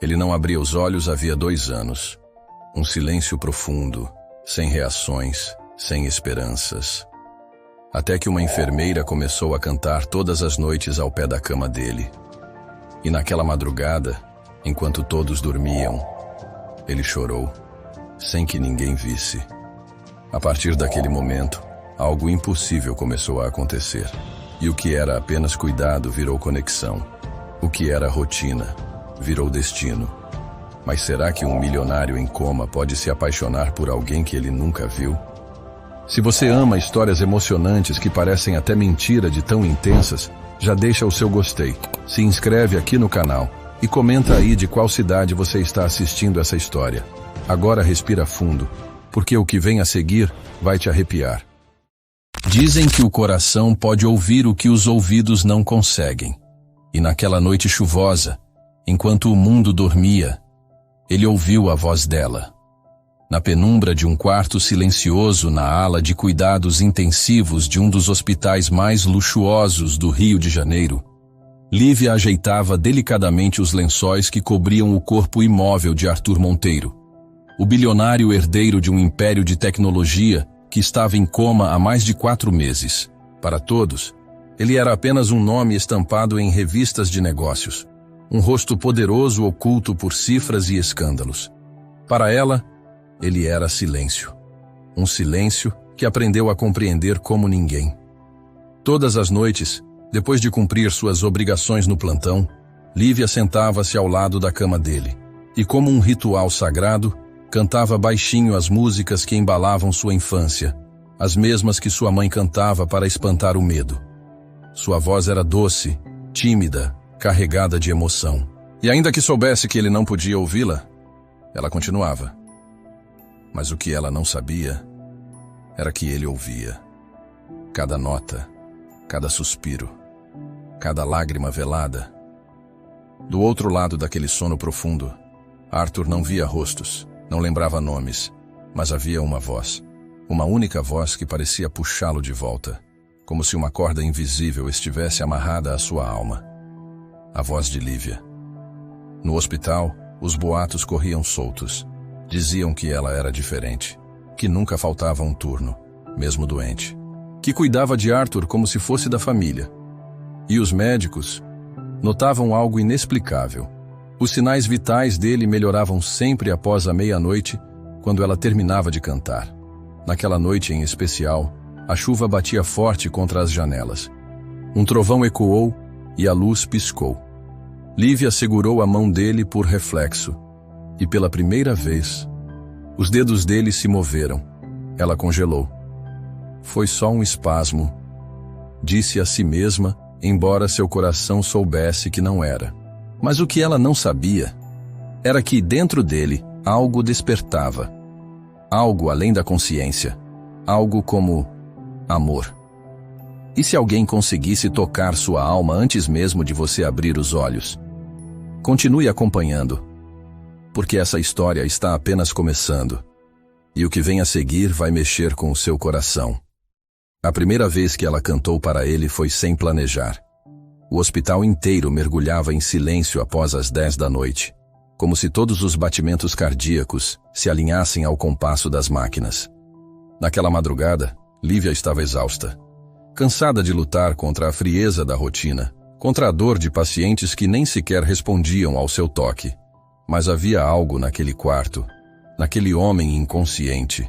Ele não abria os olhos havia 2 anos. Um silêncio profundo, sem reações, sem esperanças. Até que uma enfermeira começou a cantar todas as noites ao pé da cama dele. E naquela madrugada, enquanto todos dormiam, ele chorou, sem que ninguém visse. A partir daquele momento, algo impossível começou a acontecer. E o que era apenas cuidado virou conexão. O que era rotina virou destino. Mas será que um milionário em coma pode se apaixonar por alguém que ele nunca viu? Se você ama histórias emocionantes que parecem até mentira de tão intensas, já deixa o seu gostei, se inscreve aqui no canal e comenta aí de qual cidade você está assistindo essa história. Agora respira fundo, porque o que vem a seguir vai te arrepiar. Dizem que o coração pode ouvir o que os ouvidos não conseguem. E naquela noite chuvosa, enquanto o mundo dormia, ele ouviu a voz dela. Na penumbra de um quarto silencioso na ala de cuidados intensivos de um dos hospitais mais luxuosos do Rio de Janeiro, Lívia ajeitava delicadamente os lençóis que cobriam o corpo imóvel de Arthur Monteiro, o bilionário herdeiro de um império de tecnologia que estava em coma há mais de 4 meses. Para todos, ele era apenas um nome estampado em revistas de negócios, um rosto poderoso oculto por cifras e escândalos. Para ela, ele era silêncio. Um silêncio que aprendeu a compreender como ninguém. Todas as noites, depois de cumprir suas obrigações no plantão, Lívia sentava-se ao lado da cama dele e, como um ritual sagrado, cantava baixinho as músicas que embalavam sua infância, as mesmas que sua mãe cantava para espantar o medo. Sua voz era doce, tímida, carregada de emoção. E ainda que soubesse que ele não podia ouvi-la, ela continuava. Mas o que ela não sabia era que ele ouvia. Cada nota, cada suspiro, cada lágrima velada. Do outro lado daquele sono profundo, Arthur não via rostos, não lembrava nomes, mas havia uma voz. Uma única voz que parecia puxá-lo de volta, como se uma corda invisível estivesse amarrada à sua alma. A voz de Lívia. No hospital, os boatos corriam soltos. Diziam que ela era diferente, que nunca faltava um turno, mesmo doente, que cuidava de Arthur como se fosse da família. E os médicos notavam algo inexplicável. Os sinais vitais dele melhoravam sempre após a meia-noite, quando ela terminava de cantar. Naquela noite em especial, a chuva batia forte contra as janelas. Um trovão ecoou e a luz piscou. Lívia segurou a mão dele por reflexo. E pela primeira vez, os dedos dele se moveram. Ela congelou. Foi só um espasmo, disse a si mesma, embora seu coração soubesse que não era. Mas o que ela não sabia era que dentro dele algo despertava. Algo além da consciência. Algo como amor. E se alguém conseguisse tocar sua alma antes mesmo de você abrir os olhos? Continue acompanhando, porque essa história está apenas começando, e o que vem a seguir vai mexer com o seu coração. A primeira vez que ela cantou para ele foi sem planejar. O hospital inteiro mergulhava em silêncio após as 10 da noite, como se todos os batimentos cardíacos se alinhassem ao compasso das máquinas. Naquela madrugada, Lívia estava exausta, cansada de lutar contra a frieza da rotina, contra a dor de pacientes que nem sequer respondiam ao seu toque. Mas havia algo naquele quarto, naquele homem inconsciente,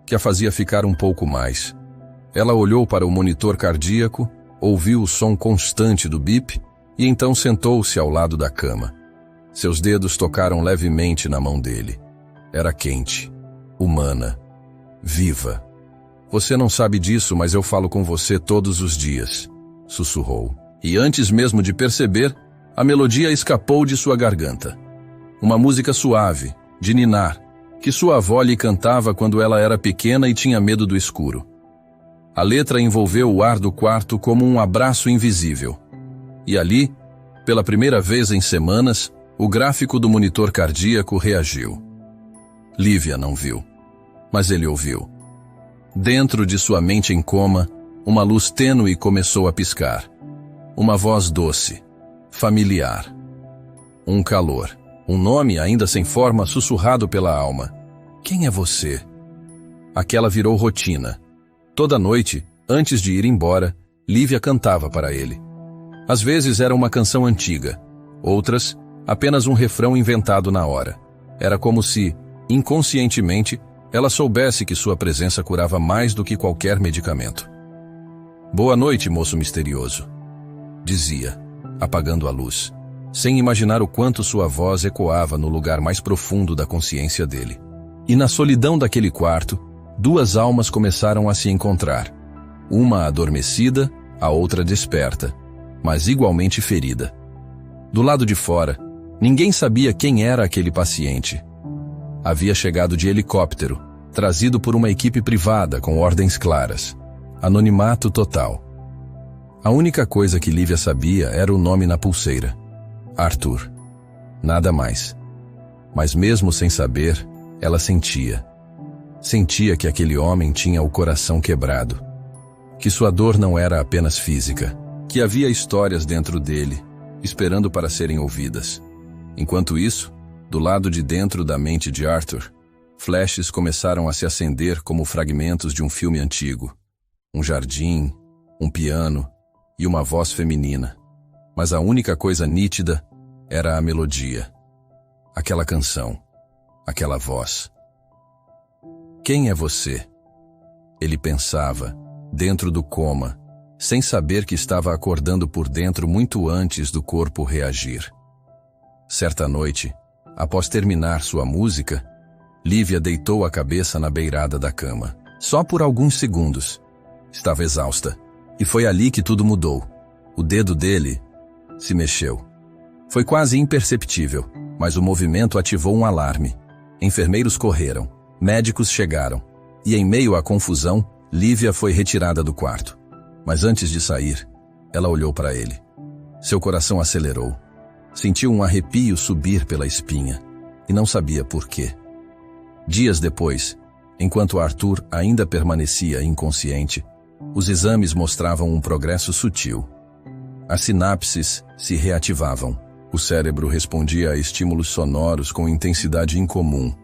que a fazia ficar um pouco mais. Ela olhou para o monitor cardíaco, ouviu o som constante do bip e então sentou-se ao lado da cama. Seus dedos tocaram levemente na mão dele. Era quente, humana, viva. Você não sabe disso, mas eu falo com você todos os dias, sussurrou. E antes mesmo de perceber, a melodia escapou de sua garganta. Uma música suave, de ninar, que sua avó lhe cantava quando ela era pequena e tinha medo do escuro. A letra envolveu o ar do quarto como um abraço invisível. E ali, pela primeira vez em semanas, o gráfico do monitor cardíaco reagiu. Lívia não viu, mas ele ouviu. Dentro de sua mente em coma, uma luz tênue começou a piscar. Uma voz doce, familiar. Um calor, Um nome, ainda sem forma, sussurrado pela alma. Quem é você? Aquela virou rotina. Toda noite, antes de ir embora, Lívia cantava para ele. Às vezes era uma canção antiga, outras, apenas um refrão inventado na hora. Era como se, inconscientemente, ela soubesse que sua presença curava mais do que qualquer medicamento. Boa noite, moço misterioso, dizia, apagando a luz, sem imaginar o quanto sua voz ecoava no lugar mais profundo da consciência dele. E na solidão daquele quarto, duas almas começaram a se encontrar. Uma adormecida, a outra desperta, mas igualmente ferida. Do lado de fora, ninguém sabia quem era aquele paciente. Havia chegado de helicóptero, trazido por uma equipe privada com ordens claras. Anonimato total. A única coisa que Lívia sabia era o nome na pulseira. Arthur. Nada mais. Mas mesmo sem saber, ela sentia. Sentia que aquele homem tinha o coração quebrado. Que sua dor não era apenas física. Que havia histórias dentro dele, esperando para serem ouvidas. Enquanto isso, do lado de dentro da mente de Arthur, flashes começaram a se acender como fragmentos de um filme antigo. Um jardim, um piano e uma voz feminina. Mas a única coisa nítida era a melodia. Aquela canção. Aquela voz. Quem é você? Ele pensava, dentro do coma, sem saber que estava acordando por dentro muito antes do corpo reagir. Certa noite, após terminar sua música, Lívia deitou a cabeça na beirada da cama. Só por alguns segundos. Estava exausta. E foi ali que tudo mudou. O dedo dele se mexeu. Foi quase imperceptível, mas o movimento ativou um alarme. Enfermeiros correram. Médicos chegaram. E em meio à confusão, Lívia foi retirada do quarto. Mas antes de sair, ela olhou para ele. Seu coração acelerou. Sentiu um arrepio subir pela espinha, e não sabia por quê. Dias depois, enquanto Arthur ainda permanecia inconsciente, os exames mostravam um progresso sutil. As sinapses se reativavam. O cérebro respondia a estímulos sonoros com intensidade incomum.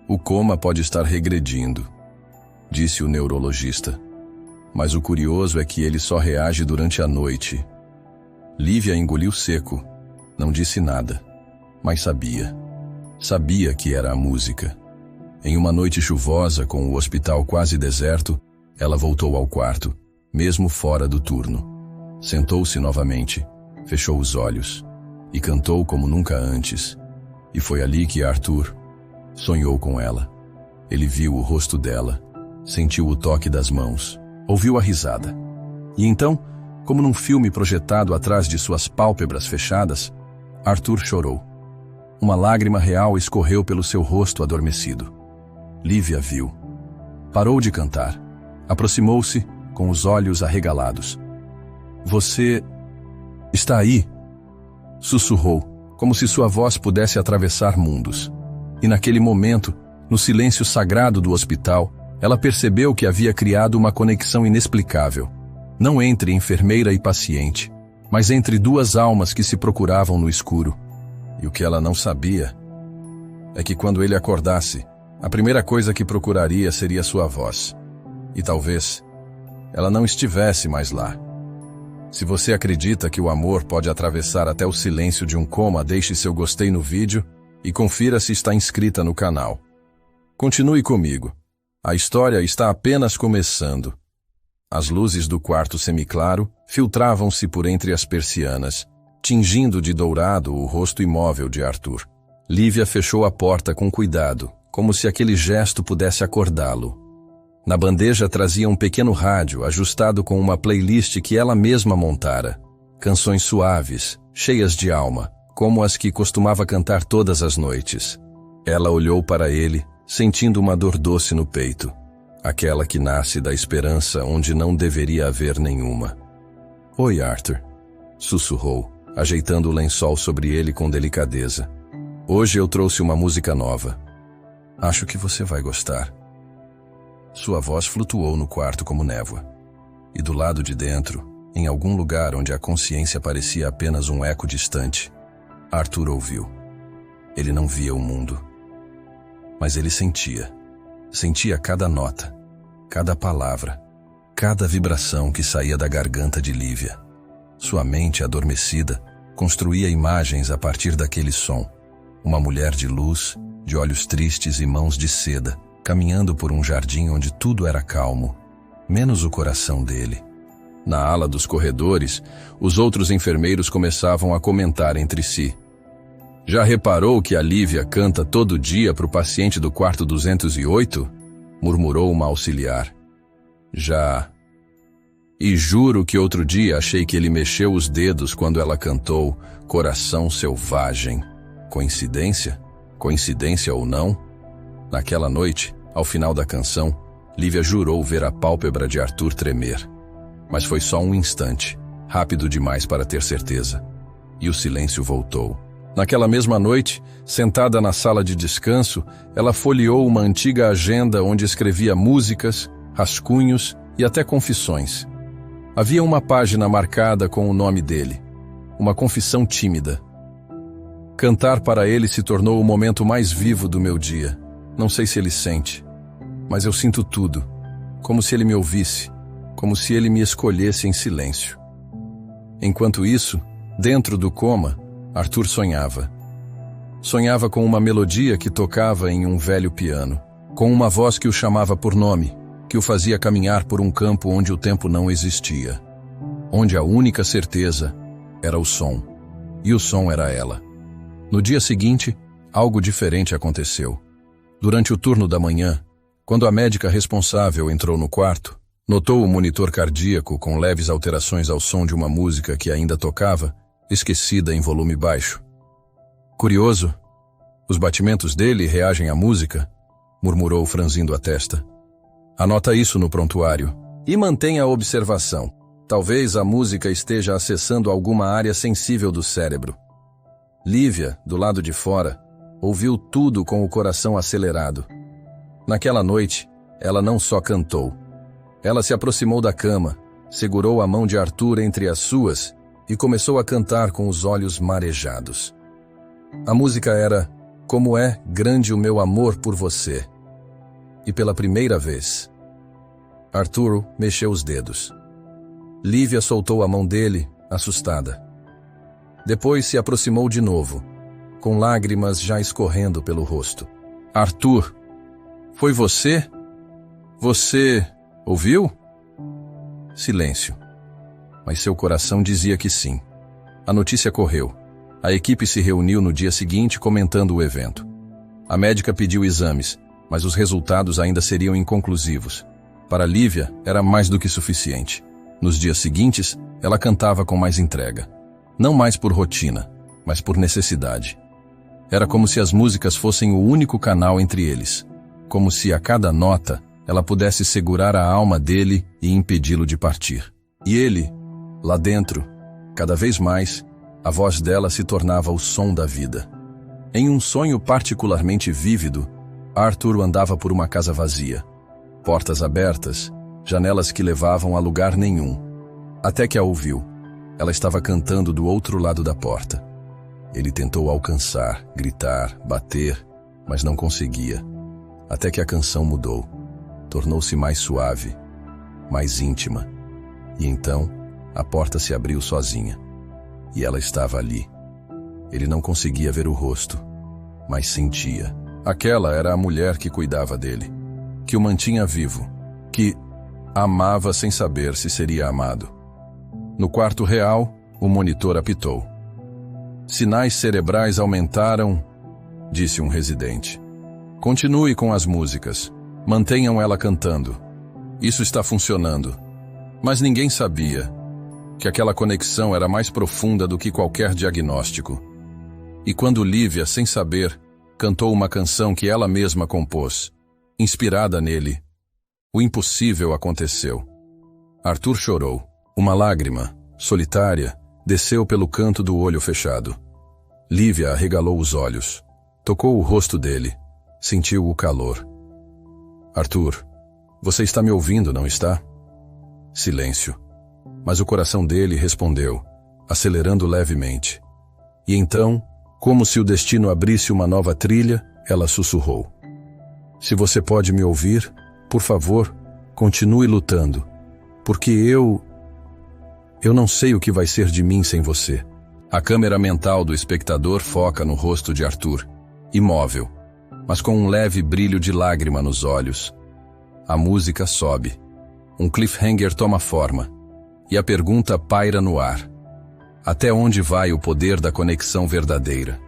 O coma pode estar regredindo, disse o neurologista. Mas o curioso é que ele só reage durante a noite. Lívia engoliu seco. Não disse nada, mas sabia. Sabia que era a música. Em uma noite chuvosa, com o hospital quase deserto, ela voltou ao quarto, mesmo fora do turno. Sentou-se novamente, fechou os olhos e cantou como nunca antes. E foi ali que Arthur sonhou com ela. Ele viu o rosto dela, sentiu o toque das mãos, ouviu a risada. E então, como num filme projetado atrás de suas pálpebras fechadas, Arthur chorou. Uma lágrima real escorreu pelo seu rosto adormecido. Lívia viu. Parou de cantar. Aproximou-se, com os olhos arregalados. Você está aí? Sussurrou, como se sua voz pudesse atravessar mundos. E naquele momento, no silêncio sagrado do hospital, ela percebeu que havia criado uma conexão inexplicável. Não entre enfermeira e paciente, mas entre duas almas que se procuravam no escuro. E o que ela não sabia é que quando ele acordasse, a primeira coisa que procuraria seria sua voz. E talvez ela não estivesse mais lá. Se você acredita que o amor pode atravessar até o silêncio de um coma, deixe seu gostei no vídeo e confira se está inscrita no canal. Continue comigo. A história está apenas começando. As luzes do quarto semiclaro filtravam-se por entre as persianas, tingindo de dourado o rosto imóvel de Arthur. Lívia fechou a porta com cuidado, como se aquele gesto pudesse acordá-lo. Na bandeja trazia um pequeno rádio ajustado com uma playlist que ela mesma montara. Canções suaves, cheias de alma, como as que costumava cantar todas as noites. Ela olhou para ele, sentindo uma dor doce no peito. Aquela que nasce da esperança onde não deveria haver nenhuma. Oi, Arthur, sussurrou, ajeitando o lençol sobre ele com delicadeza. Hoje eu trouxe uma música nova. Acho que você vai gostar. Sua voz flutuou no quarto como névoa. E do lado de dentro, em algum lugar onde a consciência parecia apenas um eco distante, Arthur ouviu. Ele não via o mundo. Mas ele sentia. Sentia cada nota, cada palavra, cada vibração que saía da garganta de Lívia. Sua mente adormecida construía imagens a partir daquele som. Uma mulher de luz, de olhos tristes e mãos de seda, caminhando por um jardim onde tudo era calmo, menos o coração dele. Na ala dos corredores, os outros enfermeiros começavam a comentar entre si. Já reparou que a Lívia canta todo dia para o paciente do quarto 208? Murmurou uma auxiliar. Já. E juro que outro dia achei que ele mexeu os dedos quando ela cantou Coração Selvagem. Coincidência? Coincidência ou não? Naquela noite, ao final da canção, Lívia jurou ver a pálpebra de Arthur tremer. Mas foi só um instante, rápido demais para ter certeza. E o silêncio voltou. Naquela mesma noite, sentada na sala de descanso, ela folheou uma antiga agenda onde escrevia músicas, rascunhos e até confissões. Havia uma página marcada com o nome dele, uma confissão tímida. Cantar para ele se tornou o momento mais vivo do meu dia. Não sei se ele sente, mas eu sinto tudo, como se ele me ouvisse, como se ele me escolhesse em silêncio. Enquanto isso, dentro do coma, Arthur sonhava. Sonhava com uma melodia que tocava em um velho piano, com uma voz que o chamava por nome, que o fazia caminhar por um campo onde o tempo não existia, onde a única certeza era o som, e o som era ela. No dia seguinte, algo diferente aconteceu. Durante o turno da manhã, quando a médica responsável entrou no quarto, notou o monitor cardíaco com leves alterações ao som de uma música que ainda tocava, esquecida em volume baixo. Curioso, os batimentos dele reagem à música, murmurou franzindo a testa. Anota isso no prontuário e mantenha a observação. Talvez a música esteja acessando alguma área sensível do cérebro. Lívia, do lado de fora, ouviu tudo com o coração acelerado. Naquela noite, ela não só cantou. Ela se aproximou da cama, segurou a mão de Arthur entre as suas e começou a cantar com os olhos marejados. A música era Como é grande o meu amor por você. E pela primeira vez, Arthur mexeu os dedos. Lívia soltou a mão dele, assustada. Depois se aproximou de novo, com lágrimas já escorrendo pelo rosto. Arthur, foi você? Você ouviu? Silêncio. Mas seu coração dizia que sim. A notícia correu. A equipe se reuniu no dia seguinte comentando o evento. A médica pediu exames, mas os resultados ainda seriam inconclusivos. Para Lívia, era mais do que suficiente. Nos dias seguintes, ela cantava com mais entrega. Não mais por rotina, mas por necessidade. Era como se as músicas fossem o único canal entre eles. Como se a cada nota ela pudesse segurar a alma dele e impedi-lo de partir. E ele, lá dentro, cada vez mais, a voz dela se tornava o som da vida. Em um sonho particularmente vívido, Arthur andava por uma casa vazia. Portas abertas, janelas que levavam a lugar nenhum. Até que a ouviu. Ela estava cantando do outro lado da porta. Ele tentou alcançar, gritar, bater, mas não conseguia. Até que a canção mudou. Tornou-se mais suave, mais íntima. E então, a porta se abriu sozinha. E ela estava ali. Ele não conseguia ver o rosto, mas sentia. Aquela era a mulher que cuidava dele, que o mantinha vivo, que amava sem saber se seria amado. No quarto real, o monitor apitou. Sinais cerebrais aumentaram, disse um residente. Continue com as músicas. Mantenham ela cantando. Isso está funcionando. Mas ninguém sabia que aquela conexão era mais profunda do que qualquer diagnóstico. E quando Lívia, sem saber, cantou uma canção que ela mesma compôs, inspirada nele, o impossível aconteceu. Arthur chorou. Uma lágrima, solitária, desceu pelo canto do olho fechado. Lívia arregalou os olhos. Tocou o rosto dele. Sentiu o calor. Arthur, você está me ouvindo, não está? Silêncio. Mas o coração dele respondeu, acelerando levemente. E então, Como se o destino abrisse uma nova trilha, ela sussurrou: "Se você pode me ouvir, por favor, continue lutando, porque eu não sei o que vai ser de mim sem você." A câmera mental do espectador foca no rosto de Arthur, imóvel, mas com um leve brilho de lágrima nos olhos. A música sobe. Um cliffhanger toma forma, e a pergunta paira no ar: até onde vai o poder da conexão verdadeira?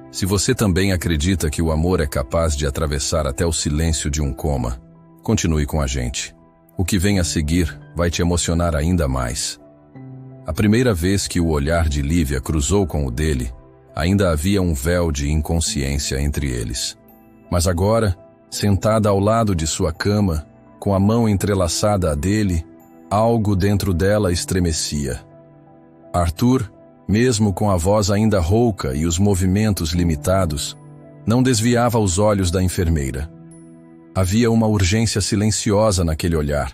Se você também acredita que o amor é capaz de atravessar até o silêncio de um coma, continue com a gente. O que vem a seguir vai te emocionar ainda mais. A primeira vez que o olhar de Lívia cruzou com o dele, ainda havia um véu de inconsciência entre eles. Mas agora, sentada ao lado de sua cama, com a mão entrelaçada à dele, algo dentro dela estremecia. Arthur, mesmo com a voz ainda rouca e os movimentos limitados, não desviava os olhos da enfermeira. Havia uma urgência silenciosa naquele olhar,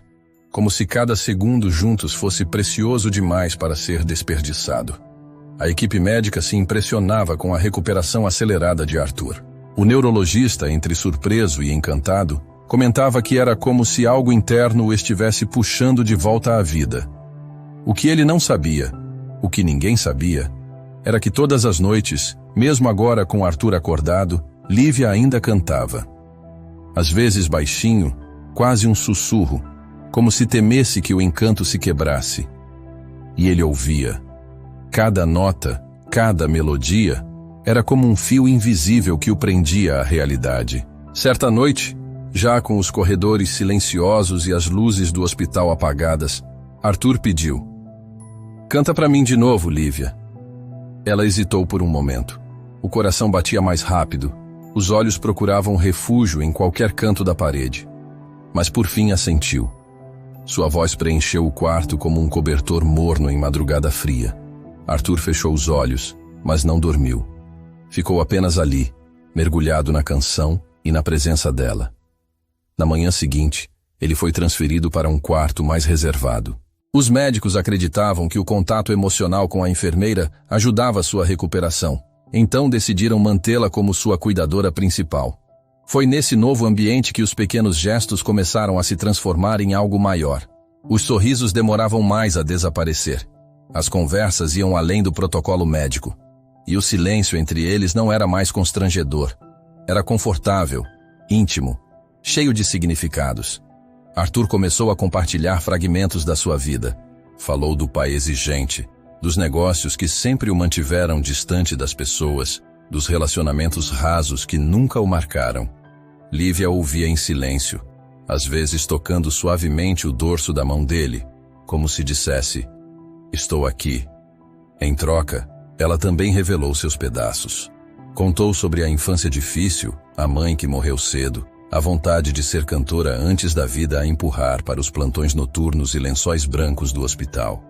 como se cada segundo juntos fosse precioso demais para ser desperdiçado. A equipe médica se impressionava com a recuperação acelerada de Arthur. O neurologista, entre surpreso e encantado, comentava que era como se algo interno o estivesse puxando de volta à vida. O que ele não sabia, o que ninguém sabia, era que todas as noites, mesmo agora com Arthur acordado, Lívia ainda cantava. Às vezes baixinho, quase um sussurro, como se temesse que o encanto se quebrasse. E ele ouvia. Cada nota, cada melodia, era como um fio invisível que o prendia à realidade. Certa noite, já com os corredores silenciosos e as luzes do hospital apagadas, Arthur pediu: "Canta pra mim de novo, Lívia." Ela hesitou por um momento. O coração batia mais rápido. Os olhos procuravam refúgio em qualquer canto da parede. Mas por fim assentiu. Sua voz preencheu o quarto como um cobertor morno em madrugada fria. Arthur fechou os olhos, mas não dormiu. Ficou apenas ali, mergulhado na canção e na presença dela. Na manhã seguinte, ele foi transferido para um quarto mais reservado. Os médicos acreditavam que o contato emocional com a enfermeira ajudava sua recuperação, então decidiram mantê-la como sua cuidadora principal. Foi nesse novo ambiente que os pequenos gestos começaram a se transformar em algo maior. Os sorrisos demoravam mais a desaparecer. As conversas iam além do protocolo médico. E o silêncio entre eles não era mais constrangedor. Era confortável, íntimo, cheio de significados. Arthur começou a compartilhar fragmentos da sua vida. Falou do pai exigente, dos negócios que sempre o mantiveram distante das pessoas, dos relacionamentos rasos que nunca o marcaram. Lívia ouvia em silêncio, às vezes tocando suavemente o dorso da mão dele, como se dissesse: "Estou aqui." Em troca, ela também revelou seus pedaços. Contou sobre a infância difícil, a mãe que morreu cedo, a vontade de ser cantora antes da vida a empurrar para os plantões noturnos e lençóis brancos do hospital.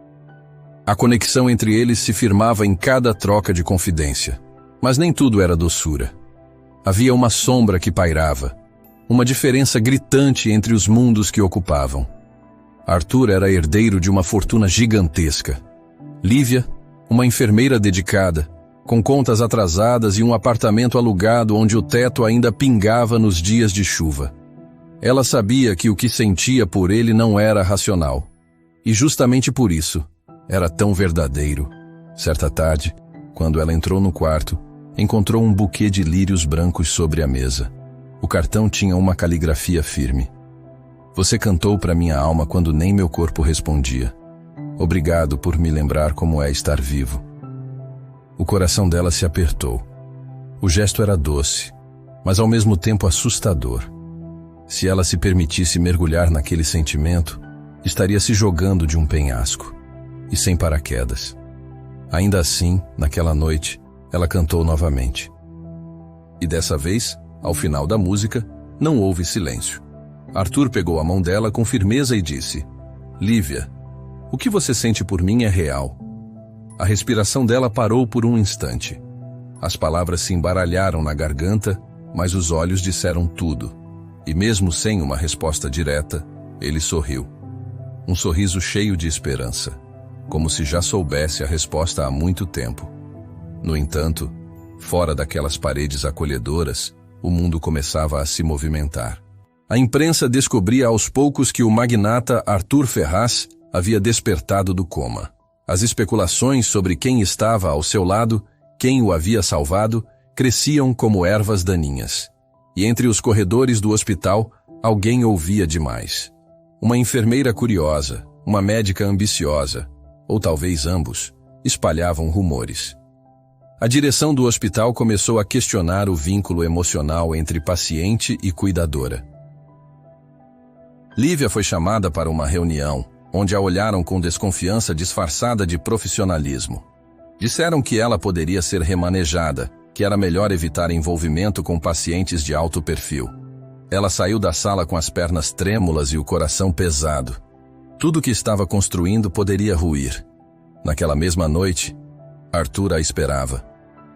A conexão entre eles se firmava em cada troca de confidência. Mas nem tudo era doçura. Havia uma sombra que pairava, uma diferença gritante entre os mundos que ocupavam. Arthur era herdeiro de uma fortuna gigantesca. Lívia, uma enfermeira dedicada, com contas atrasadas e um apartamento alugado onde o teto ainda pingava nos dias de chuva. Ela sabia que o que sentia por ele não era racional. E justamente por isso, era tão verdadeiro. Certa tarde, quando ela entrou no quarto, encontrou um buquê de lírios brancos sobre a mesa. O cartão tinha uma caligrafia firme. "Você cantou para minha alma quando nem meu corpo respondia. Obrigado por me lembrar como é estar vivo." O coração dela se apertou. O gesto era doce, mas ao mesmo tempo assustador. Se ela se permitisse mergulhar naquele sentimento, estaria se jogando de um penhasco, e sem paraquedas. Ainda assim, naquela noite, ela cantou novamente. E dessa vez, ao final da música, não houve silêncio. Arthur pegou a mão dela com firmeza e disse: "Lívia, o que você sente por mim é real." A respiração dela parou por um instante. As palavras se embaralharam na garganta, mas os olhos disseram tudo. E mesmo sem uma resposta direta, ele sorriu. Um sorriso cheio de esperança, como se já soubesse a resposta há muito tempo. No entanto, Fora daquelas paredes acolhedoras, o mundo começava a se movimentar. A imprensa descobria aos poucos que o magnata Arthur Ferraz havia despertado do coma. As especulações sobre quem estava ao seu lado, quem o havia salvado, cresciam como ervas daninhas. E entre os corredores do hospital, alguém ouvia demais. Uma enfermeira curiosa, uma médica ambiciosa, ou talvez ambos, espalhavam rumores. A direção do hospital começou a questionar o vínculo emocional entre paciente e cuidadora. Lívia foi chamada para uma reunião, onde a olharam com desconfiança disfarçada de profissionalismo. Disseram que ela poderia ser remanejada, que era melhor evitar envolvimento com pacientes de alto perfil. Ela saiu da sala com as pernas trêmulas e o coração pesado. Tudo que estava construindo poderia ruir. Naquela mesma noite, Arthur a esperava.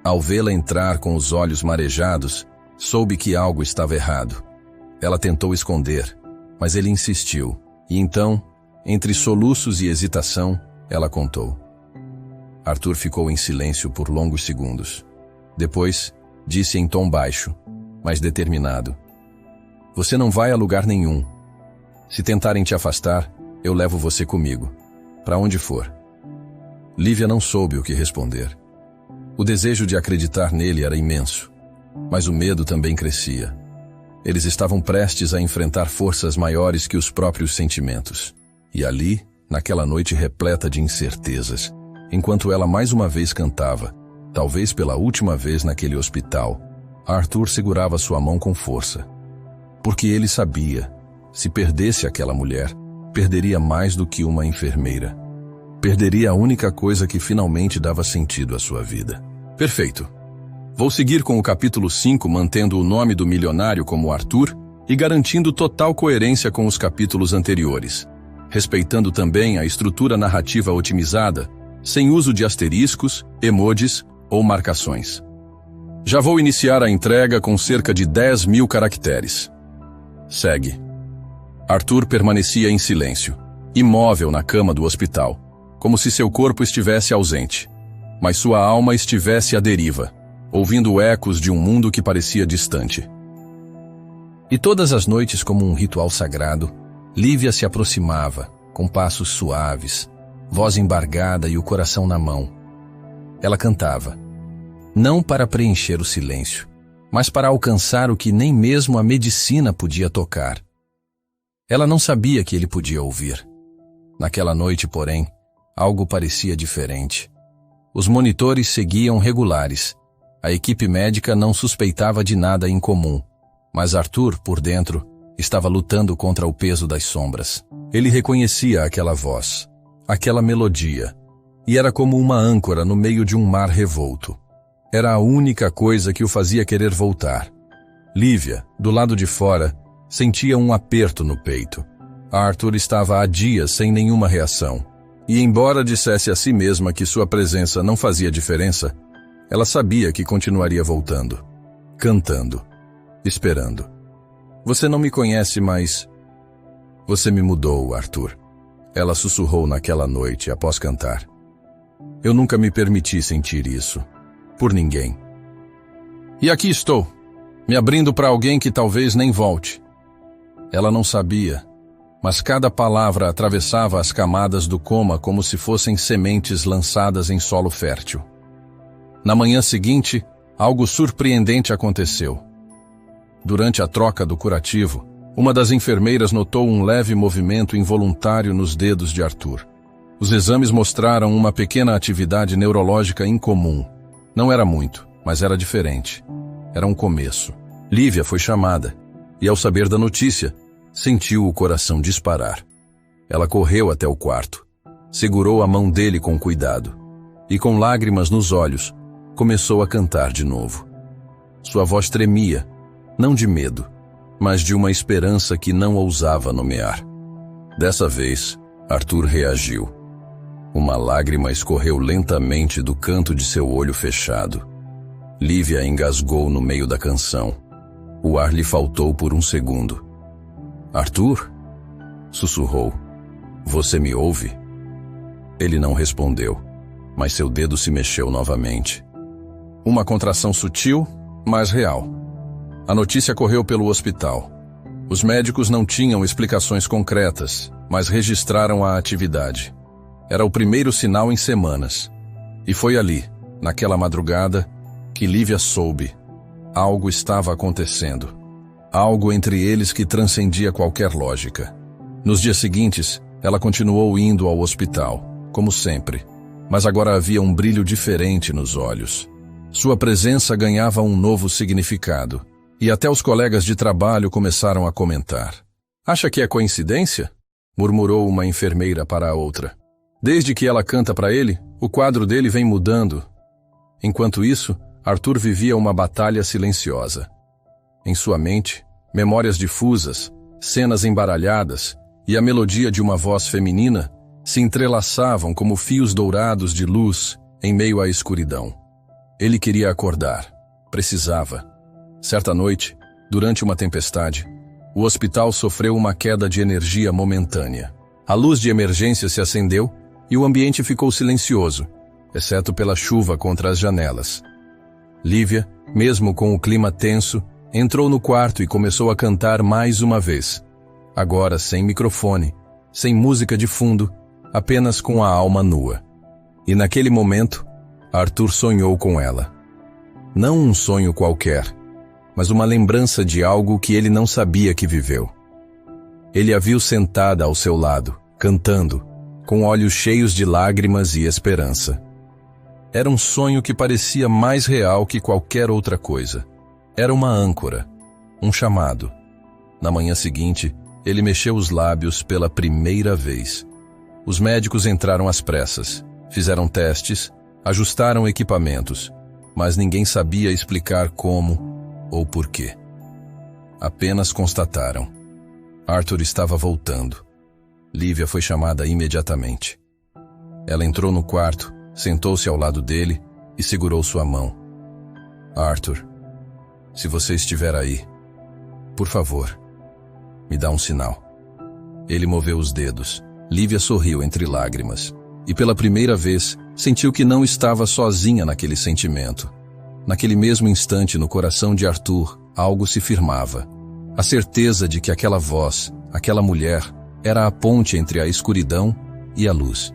Ao vê-la entrar com os olhos marejados, soube que algo estava errado. Ela tentou esconder, mas ele insistiu, e então, entre soluços e hesitação, ela contou. Arthur ficou em silêncio por longos segundos. Depois, disse em tom baixo, mas determinado: "Você não vai a lugar nenhum. Se tentarem te afastar, eu levo você comigo, para onde for." Lívia não soube o que responder. O desejo de acreditar nele era imenso, mas o medo também crescia. Eles estavam prestes a enfrentar forças maiores que os próprios sentimentos. E ali, naquela noite repleta de incertezas, enquanto ela mais uma vez cantava, talvez pela última vez naquele hospital, Arthur segurava sua mão com força. Porque ele sabia, se perdesse aquela mulher, perderia mais do que uma enfermeira. Perderia a única coisa que finalmente dava sentido à sua vida. Perfeito. Vou seguir com o capítulo 5 mantendo o nome do milionário como Arthur e garantindo total coerência com os capítulos anteriores, respeitando também a estrutura narrativa otimizada, sem uso de asteriscos, emojis ou marcações. Já vou iniciar a entrega com cerca de 10.000 caracteres. Segue. Arthur permanecia em silêncio, imóvel na cama do hospital, como se seu corpo estivesse ausente, mas sua alma estivesse à deriva, ouvindo ecos de um mundo que parecia distante. E todas as noites, como um ritual sagrado, Lívia se aproximava, com passos suaves, voz embargada e o coração na mão. Ela cantava, não para preencher o silêncio, mas para alcançar o que nem mesmo a medicina podia tocar. Ela não sabia que ele podia ouvir. Naquela noite, porém, algo parecia diferente. Os monitores seguiam regulares. A equipe médica não suspeitava de nada incomum, mas Arthur, por dentro, estava lutando contra o peso das sombras. Ele reconhecia aquela voz, aquela melodia, e era como uma âncora no meio de um mar revolto. Era a única coisa que o fazia querer voltar. Lívia, do lado de fora, sentia um aperto no peito. Arthur estava há dias sem nenhuma reação, e embora dissesse a si mesma que sua presença não fazia diferença, ela sabia que continuaria voltando, cantando, esperando. Você não me conhece, mas você me mudou, Arthur. Ela sussurrou naquela noite após cantar. Eu nunca me permiti sentir isso, por ninguém. E aqui estou, me abrindo para alguém que talvez nem volte. Ela não sabia, mas cada palavra atravessava as camadas do coma como se fossem sementes lançadas em solo fértil. Na manhã seguinte, algo surpreendente aconteceu. Durante a troca do curativo, uma das enfermeiras notou um leve movimento involuntário nos dedos de Arthur. Os exames mostraram uma pequena atividade neurológica incomum. Não era muito, mas era diferente. Era um começo. Lívia foi chamada, e ao saber da notícia, sentiu o coração disparar. Ela correu até o quarto, segurou a mão dele com cuidado, e com lágrimas nos olhos, começou a cantar de novo. Sua voz tremia, não de medo, mas de uma esperança que não ousava nomear. Dessa vez, Arthur reagiu. Uma lágrima escorreu lentamente do canto de seu olho fechado. Lívia engasgou no meio da canção. O ar lhe faltou por um segundo. Arthur? Sussurrou. Você me ouve? Ele não respondeu, mas seu dedo se mexeu novamente. Uma contração sutil, mas real. A notícia correu pelo hospital. Os médicos não tinham explicações concretas, mas registraram a atividade. Era o primeiro sinal em semanas. E foi ali, naquela madrugada, que Lívia soube. Algo estava acontecendo. Algo entre eles que transcendia qualquer lógica. Nos dias seguintes, ela continuou indo ao hospital, como sempre. Mas agora havia um brilho diferente nos olhos. Sua presença ganhava um novo significado. E até os colegas de trabalho começaram a comentar. "Acha que é coincidência?" murmurou uma enfermeira para a outra. "Desde que ela canta para ele, o quadro dele vem mudando." Enquanto isso, Arthur vivia uma batalha silenciosa. Em sua mente, memórias difusas, cenas embaralhadas e a melodia de uma voz feminina se entrelaçavam como fios dourados de luz em meio à escuridão. Ele queria acordar. Precisava. Certa noite, durante uma tempestade, o hospital sofreu uma queda de energia momentânea. A luz de emergência se acendeu e o ambiente ficou silencioso, exceto pela chuva contra as janelas. Lívia, mesmo com o clima tenso, entrou no quarto e começou a cantar mais uma vez. Agora sem microfone, sem música de fundo, apenas com a alma nua. E naquele momento, Arthur sonhou com ela. Não um sonho qualquer, mas uma lembrança de algo que ele não sabia que viveu. Ele a viu sentada ao seu lado, cantando, com olhos cheios de lágrimas e esperança. Era um sonho que parecia mais real que qualquer outra coisa. Era uma âncora, um chamado. Na manhã seguinte, ele mexeu os lábios pela primeira vez. Os médicos entraram às pressas, fizeram testes, ajustaram equipamentos, mas ninguém sabia explicar como ou por quê. Apenas constataram. Arthur estava voltando. Lívia foi chamada imediatamente. Ela entrou no quarto, sentou-se ao lado dele e segurou sua mão. "Arthur, se você estiver aí, por favor, me dá um sinal." Ele moveu os dedos. Lívia sorriu entre lágrimas. E pela primeira vez, sentiu que não estava sozinha naquele sentimento. Naquele mesmo instante, no coração de Arthur, algo se firmava. A certeza de que aquela voz, aquela mulher, era a ponte entre a escuridão e a luz.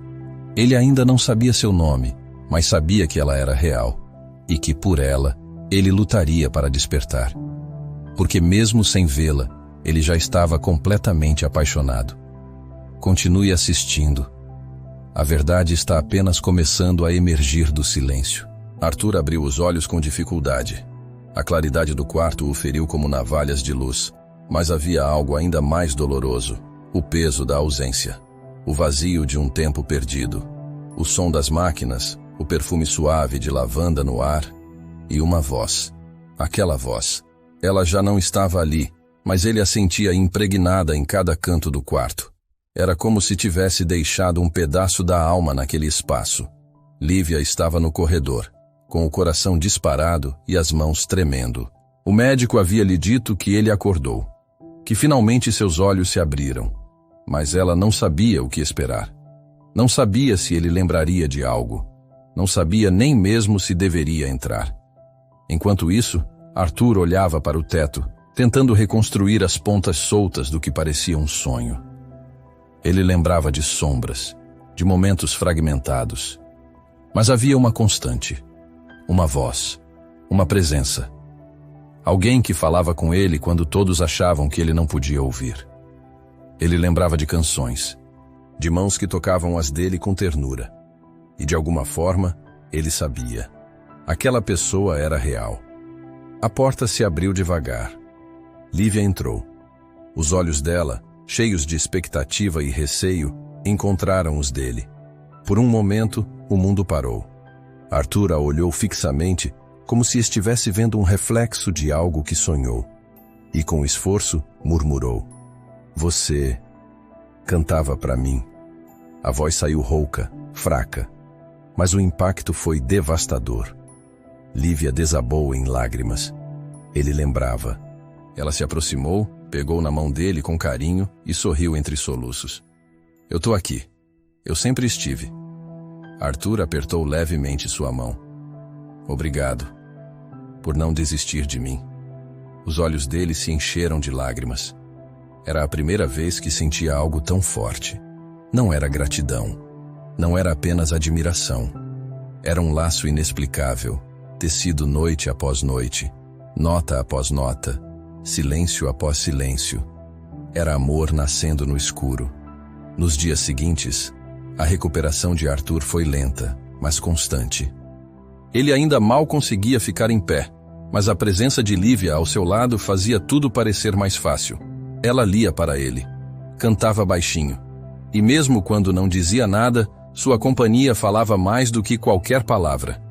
Ele ainda não sabia seu nome, mas sabia que ela era real. E que, por ela, ele lutaria para despertar. Porque mesmo sem vê-la, ele já estava completamente apaixonado. Continue assistindo. A verdade está apenas começando a emergir do silêncio. Arthur abriu os olhos com dificuldade. A claridade do quarto o feriu como navalhas de luz, mas havia algo ainda mais doloroso: o peso da ausência, o vazio de um tempo perdido, o som das máquinas, o perfume suave de lavanda no ar e uma voz. Aquela voz. Ela já não estava ali, mas ele a sentia impregnada em cada canto do quarto. Era como se tivesse deixado um pedaço da alma naquele espaço. Lívia estava no corredor, com o coração disparado e as mãos tremendo. O médico havia lhe dito que ele acordou, que finalmente seus olhos se abriram, mas ela não sabia o que esperar. Não sabia se ele lembraria de algo. Não sabia nem mesmo se deveria entrar. Enquanto isso, Arthur olhava para o teto, tentando reconstruir as pontas soltas do que parecia um sonho. Ele lembrava de sombras, de momentos fragmentados. Mas havia uma constante. Uma voz, uma presença. Alguém que falava com ele quando todos achavam que ele não podia ouvir. Ele lembrava de canções, de mãos que tocavam as dele com ternura. E de alguma forma, ele sabia. Aquela pessoa era real. A porta se abriu devagar. Lívia entrou. Os olhos dela, cheios de expectativa e receio, encontraram os dele. Por um momento, o mundo parou. Arthur a olhou fixamente, como se estivesse vendo um reflexo de algo que sonhou. E com esforço, murmurou: "Você cantava para mim." A voz saiu rouca, fraca, mas o impacto foi devastador. Lívia desabou em lágrimas. Ele lembrava. Ela se aproximou, pegou na mão dele com carinho e sorriu entre soluços. "Eu tô aqui. Eu sempre estive." Arthur apertou levemente sua mão. "Obrigado." por não desistir de mim. Os olhos dele se encheram de lágrimas. Era a primeira vez que sentia algo tão forte. Não era gratidão. Não era apenas admiração. Era um laço inexplicável, tecido noite após noite, nota após nota, silêncio após silêncio. Era amor nascendo no escuro. Nos dias seguintes, a recuperação de Arthur foi lenta, mas constante. Ele ainda mal conseguia ficar em pé, mas a presença de Lívia ao seu lado fazia tudo parecer mais fácil. Ela lia para ele, cantava baixinho, e mesmo quando não dizia nada, sua companhia falava mais do que qualquer palavra.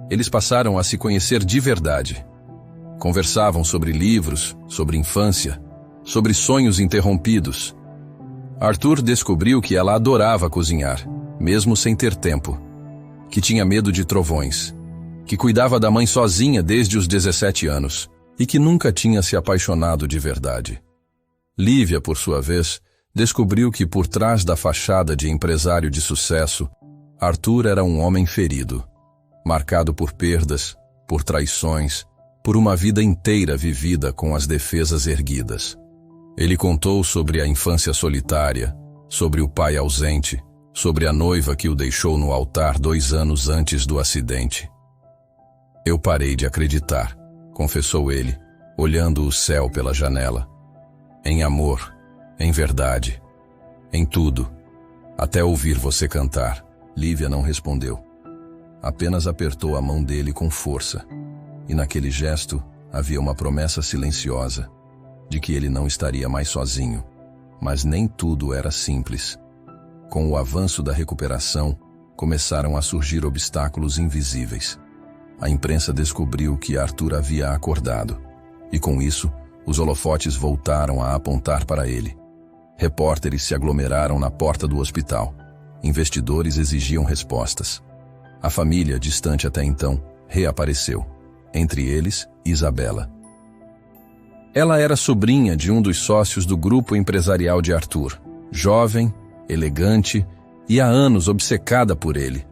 Eles passaram a se conhecer de verdade. Conversavam sobre livros, sobre infância, sobre sonhos interrompidos. Arthur descobriu que ela adorava cozinhar, mesmo sem ter tempo, que tinha medo de trovões, que cuidava da mãe sozinha desde os 17 anos e que nunca tinha se apaixonado de verdade. Lívia, por sua vez, descobriu que por trás da fachada de empresário de sucesso, Arthur era um homem ferido, marcado por perdas, por traições, por uma vida inteira vivida com as defesas erguidas. Ele contou sobre a infância solitária, sobre o pai ausente, sobre a noiva que o deixou no altar 2 anos antes do acidente. Eu parei de acreditar, confessou ele, olhando o céu pela janela. Em amor, em verdade, em tudo, até ouvir você cantar. Lívia não respondeu. Apenas apertou a mão dele com força, e naquele gesto havia uma promessa silenciosa, de que ele não estaria mais sozinho. Mas nem tudo era simples. Com o avanço da recuperação, começaram a surgir obstáculos invisíveis. A imprensa descobriu que Arthur havia acordado, e com isso, os holofotes voltaram a apontar para ele. Repórteres se aglomeraram na porta do hospital. Investidores exigiam respostas. A família, distante até então, reapareceu. Entre eles, Isabela. Ela era sobrinha de um dos sócios do grupo empresarial de Arthur, jovem, elegante e há anos obcecada por ele.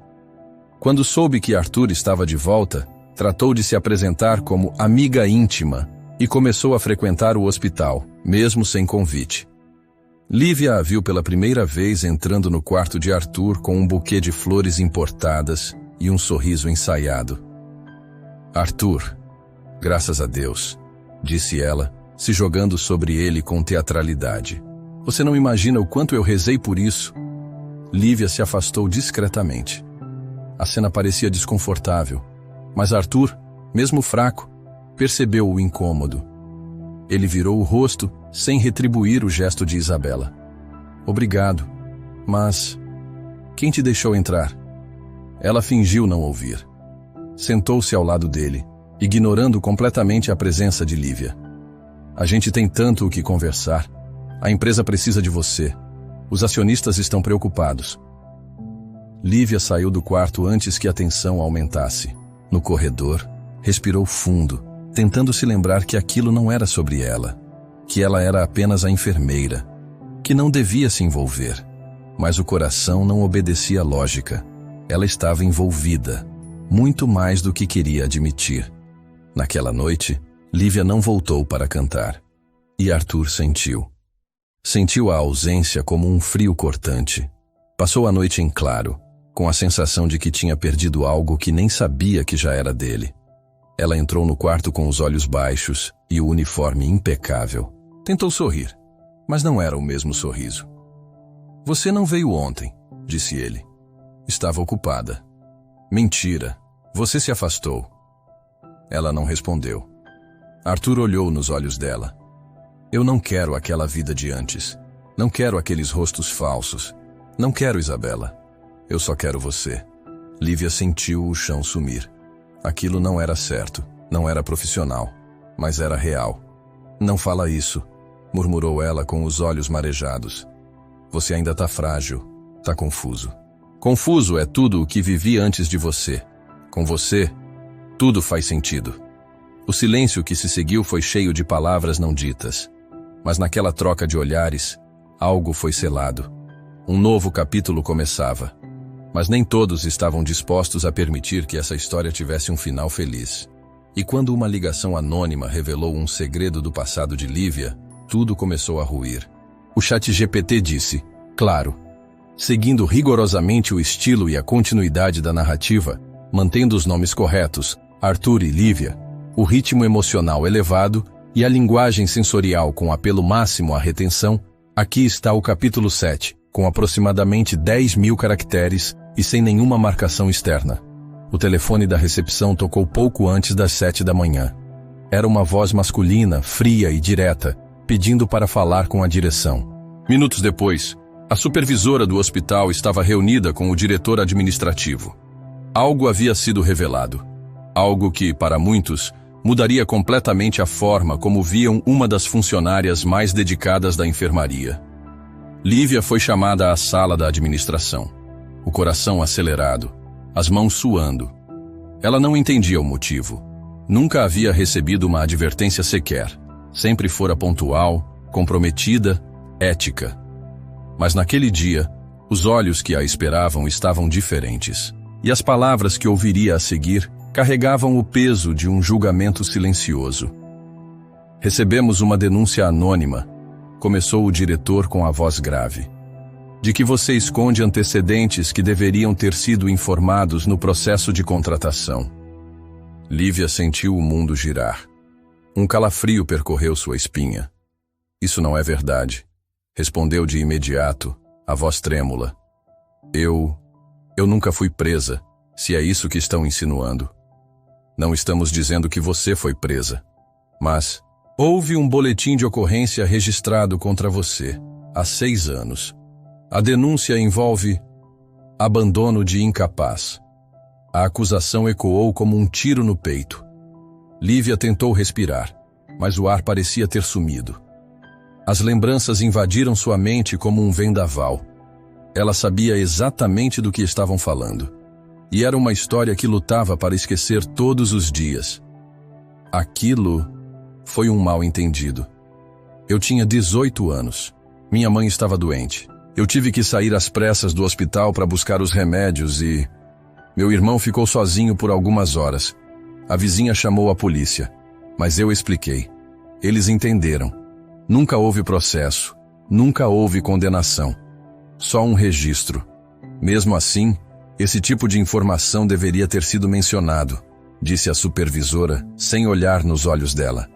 Quando soube que Arthur estava de volta, tratou de se apresentar como amiga íntima e começou a frequentar o hospital, mesmo sem convite. Lívia a viu pela primeira vez entrando no quarto de Arthur com um buquê de flores importadas e um sorriso ensaiado. Arthur, graças a Deus, disse ela, se jogando sobre ele com teatralidade. Você não imagina o quanto eu rezei por isso. Lívia se afastou discretamente. A cena parecia desconfortável, mas Arthur, mesmo fraco, percebeu o incômodo. Ele virou o rosto sem retribuir o gesto de Isabela. Obrigado, mas quem te deixou entrar? Ela fingiu não ouvir. Sentou-se ao lado dele, ignorando completamente a presença de Lívia. A gente tem tanto o que conversar. A empresa precisa de você. Os acionistas estão preocupados. Lívia saiu do quarto antes que a tensão aumentasse. No corredor, respirou fundo, tentando se lembrar que aquilo não era sobre ela, que ela era apenas a enfermeira, que não devia se envolver. Mas o coração não obedecia à lógica. Ela estava envolvida, muito mais do que queria admitir. Naquela noite, Lívia não voltou para cantar. E Arthur sentiu. Sentiu a ausência como um frio cortante. Passou a noite em claro, com a sensação de que tinha perdido algo que nem sabia que já era dele. Ela entrou no quarto com os olhos baixos e o uniforme impecável. Tentou sorrir, mas não era o mesmo sorriso. Você não veio ontem, disse ele. Estava ocupada. Mentira, você se afastou. Ela não respondeu. Arthur olhou nos olhos dela. Eu não quero aquela vida de antes. Não quero aqueles rostos falsos. Não quero Isabela. Eu só quero você. Lívia sentiu o chão sumir. Aquilo não era certo, não era profissional, mas era real. Não fala isso, murmurou ela com os olhos marejados. Você ainda tá frágil, tá confuso. Confuso é tudo o que vivi antes de você. Com você, tudo faz sentido. O silêncio que se seguiu foi cheio de palavras não ditas. Mas naquela troca de olhares, algo foi selado. Um novo capítulo começava. Mas nem todos estavam dispostos a permitir que essa história tivesse um final feliz. E quando uma ligação anônima revelou um segredo do passado de Lívia, tudo começou a ruir. O ChatGPT disse, claro, seguindo rigorosamente o estilo e a continuidade da narrativa, mantendo os nomes corretos, Arthur e Lívia, o ritmo emocional elevado e a linguagem sensorial com apelo máximo à retenção, aqui está o capítulo 7, com aproximadamente 10.000 caracteres e sem nenhuma marcação externa. O telefone da recepção tocou pouco antes das 7 da manhã. Era uma voz masculina, fria e direta, pedindo para falar com a direção. Minutos depois, a supervisora do hospital estava reunida com o diretor administrativo. Algo havia sido revelado. Algo que, para muitos, mudaria completamente a forma como viam uma das funcionárias mais dedicadas da enfermaria. Lívia foi chamada à sala da administração. O coração acelerado, as mãos suando. Ela não entendia o motivo. Nunca havia recebido uma advertência sequer. Sempre fora pontual, comprometida, ética. Mas naquele dia, os olhos que a esperavam estavam diferentes. E as palavras que ouviria a seguir carregavam o peso de um julgamento silencioso. Recebemos uma denúncia anônima, começou o diretor com a voz grave. De que você esconde antecedentes que deveriam ter sido informados no processo de contratação. Lívia sentiu o mundo girar. Um calafrio percorreu sua espinha. Isso não é verdade, respondeu de imediato, a voz trêmula. Eu nunca fui presa, se é isso que estão insinuando. Não estamos dizendo que você foi presa, mas houve um boletim de ocorrência registrado contra você, há 6 anos. A denúncia envolve abandono de incapaz. A acusação ecoou como um tiro no peito. Lívia tentou respirar, mas o ar parecia ter sumido. As lembranças invadiram sua mente como um vendaval. Ela sabia exatamente do que estavam falando. E era uma história que lutava para esquecer todos os dias. Aquilo foi um mal-entendido. Eu tinha 18 anos. Minha mãe estava doente. Eu tive que sair às pressas do hospital para buscar os remédios e... meu irmão ficou sozinho por algumas horas. A vizinha chamou a polícia, mas eu expliquei. Eles entenderam. Nunca houve processo, nunca houve condenação. Só um registro. Mesmo assim, esse tipo de informação deveria ter sido mencionado, disse a supervisora, sem olhar nos olhos dela.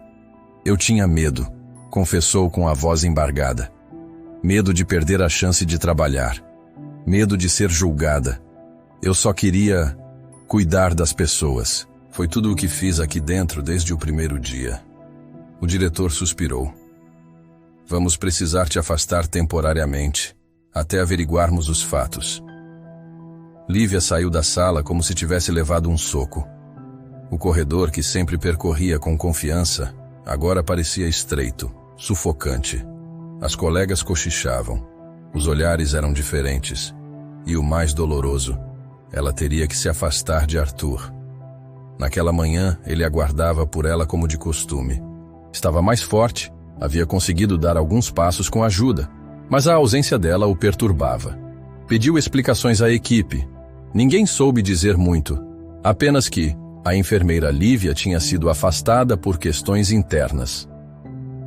Eu tinha medo, confessou com a voz embargada. Medo de perder a chance de trabalhar. Medo de ser julgada. Eu só queria cuidar das pessoas. Foi tudo o que fiz aqui dentro desde o primeiro dia. O diretor suspirou. Vamos precisar te afastar temporariamente, até averiguarmos os fatos. Lívia saiu da sala como se tivesse levado um soco. O corredor que sempre percorria com confiança, agora parecia estreito, sufocante. As colegas cochichavam. Os olhares eram diferentes. E o mais doloroso, ela teria que se afastar de Arthur. Naquela manhã, ele aguardava por ela como de costume. Estava mais forte, havia conseguido dar alguns passos com ajuda, mas a ausência dela o perturbava. Pediu explicações à equipe. Ninguém soube dizer muito, apenas que a enfermeira Lívia tinha sido afastada por questões internas.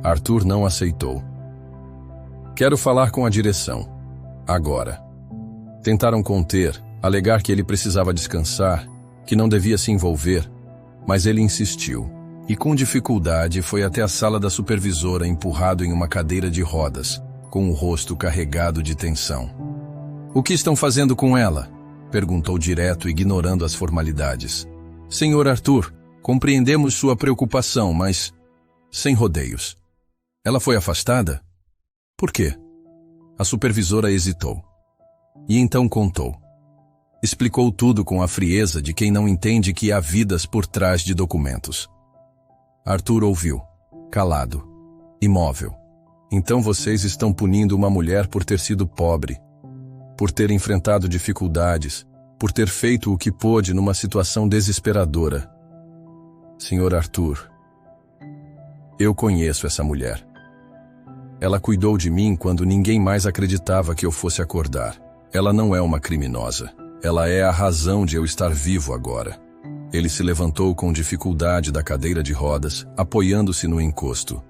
Arthur não aceitou. Quero falar com a direção. Agora. Tentaram conter, alegar que ele precisava descansar, que não devia se envolver, mas ele insistiu. E com dificuldade foi até a sala da supervisora empurrado em uma cadeira de rodas, com o rosto carregado de tensão. O que estão fazendo com ela? Perguntou direto, ignorando as formalidades. Senhor Arthur, compreendemos sua preocupação, mas sem rodeios. Ela foi afastada? Por quê? A supervisora hesitou. E então contou. Explicou tudo com a frieza de quem não entende que há vidas por trás de documentos. Arthur ouviu, calado, imóvel. Então vocês estão punindo uma mulher por ter sido pobre, por ter enfrentado dificuldades, por ter feito o que pôde numa situação desesperadora. Senhor Arthur, eu conheço essa mulher. Ela cuidou de mim quando ninguém mais acreditava que eu fosse acordar. Ela não é uma criminosa. Ela é a razão de eu estar vivo agora. Ele se levantou com dificuldade da cadeira de rodas, apoiando-se no encosto.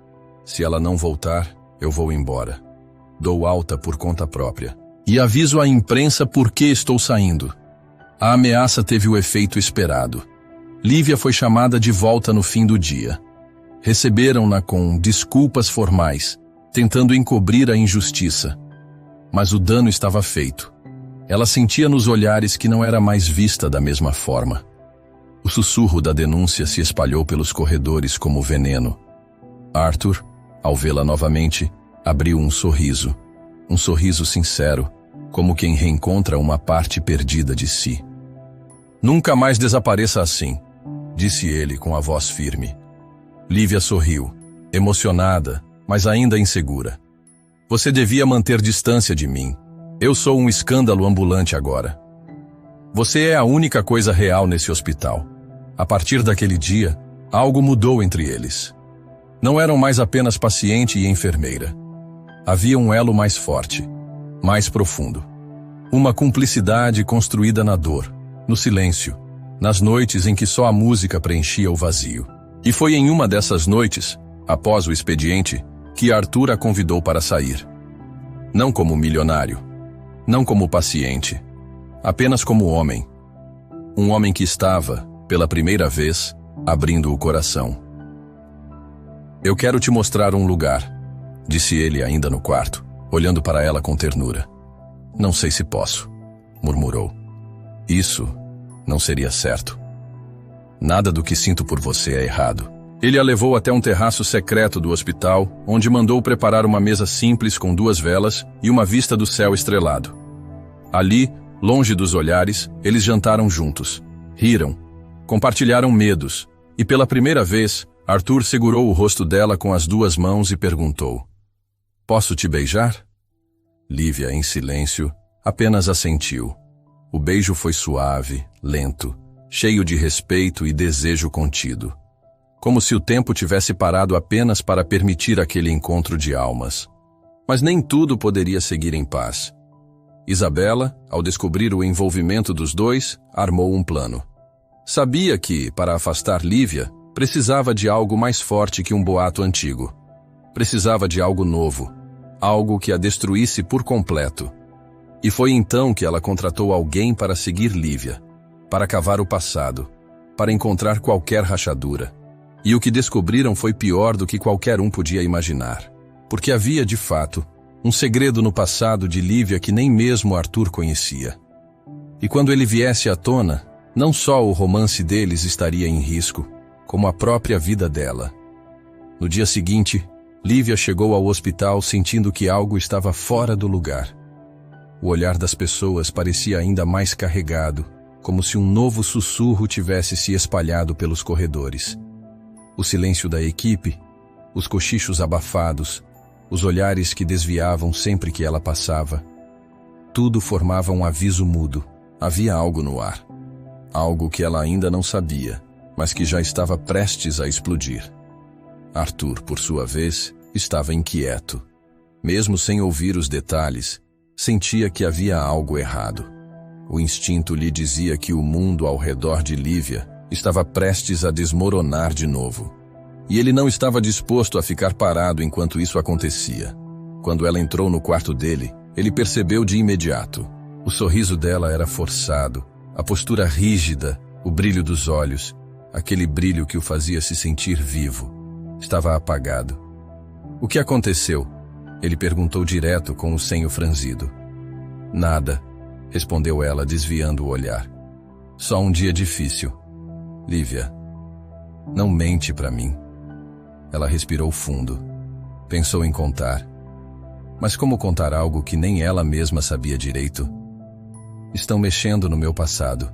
Se ela não voltar, eu vou embora. Dou alta por conta própria. E aviso à imprensa por que estou saindo. A ameaça teve o efeito esperado. Lívia foi chamada de volta no fim do dia. Receberam-na com desculpas formais, tentando encobrir a injustiça. Mas o dano estava feito. Ela sentia nos olhares que não era mais vista da mesma forma. O sussurro da denúncia se espalhou pelos corredores como veneno. Arthur, ao vê-la novamente, abriu um sorriso sincero, como quem reencontra uma parte perdida de si. Nunca mais desapareça assim, disse ele com a voz firme. Lívia sorriu, emocionada, mas ainda insegura. Você devia manter distância de mim. Eu sou um escândalo ambulante agora. Você é a única coisa real nesse hospital. A partir daquele dia, algo mudou entre eles. Não eram mais apenas paciente e enfermeira. Havia um elo mais forte, mais profundo. Uma cumplicidade construída na dor, no silêncio, nas noites em que só a música preenchia o vazio. E foi em uma dessas noites, após o expediente, que Arthur a convidou para sair. Não como milionário, não como paciente, apenas como homem. Um homem que estava, pela primeira vez, abrindo o coração. Eu quero te mostrar um lugar, disse ele ainda no quarto, olhando para ela com ternura. Não sei se posso, murmurou. Isso não seria certo. Nada do que sinto por você é errado. Ele a levou até um terraço secreto do hospital, onde mandou preparar uma mesa simples com 2 velas e uma vista do céu estrelado. Ali, longe dos olhares, eles jantaram juntos. Riram, compartilharam medos, e pela primeira vez, Arthur segurou o rosto dela com as 2 mãos e perguntou: Posso te beijar? Lívia, em silêncio, apenas assentiu. O beijo foi suave, lento, cheio de respeito e desejo contido. Como se o tempo tivesse parado apenas para permitir aquele encontro de almas. Mas nem tudo poderia seguir em paz. Isabela, ao descobrir o envolvimento dos dois, armou um plano. Sabia que, para afastar Lívia, precisava de algo mais forte que um boato antigo. Precisava de algo novo, algo que a destruísse por completo. E foi então que ela contratou alguém para seguir Lívia, para cavar o passado, para encontrar qualquer rachadura. E o que descobriram foi pior do que qualquer um podia imaginar. Porque havia, de fato, um segredo no passado de Lívia que nem mesmo Arthur conhecia. E quando ele viesse à tona, não só o romance deles estaria em risco, como a própria vida dela. No dia seguinte, Lívia chegou ao hospital sentindo que algo estava fora do lugar. O olhar das pessoas parecia ainda mais carregado, como se um novo sussurro tivesse se espalhado pelos corredores. O silêncio da equipe, os cochichos abafados, os olhares que desviavam sempre que ela passava. Tudo formava um aviso mudo. Havia algo no ar. Algo que ela ainda não sabia, mas que já estava prestes a explodir. Arthur, por sua vez, estava inquieto. Mesmo sem ouvir os detalhes, sentia que havia algo errado. O instinto lhe dizia que o mundo ao redor de Lívia estava prestes a desmoronar de novo. E ele não estava disposto a ficar parado enquanto isso acontecia. Quando ela entrou no quarto dele, ele percebeu de imediato. O sorriso dela era forçado, a postura rígida, o brilho dos olhos, aquele brilho que o fazia se sentir vivo, estava apagado. O que aconteceu? Ele perguntou direto com o senho franzido. Nada, respondeu ela, desviando o olhar. Só um dia difícil. Lívia, não mente para mim. Ela respirou fundo. Pensou em contar. Mas como contar algo que nem ela mesma sabia direito? Estão mexendo no meu passado,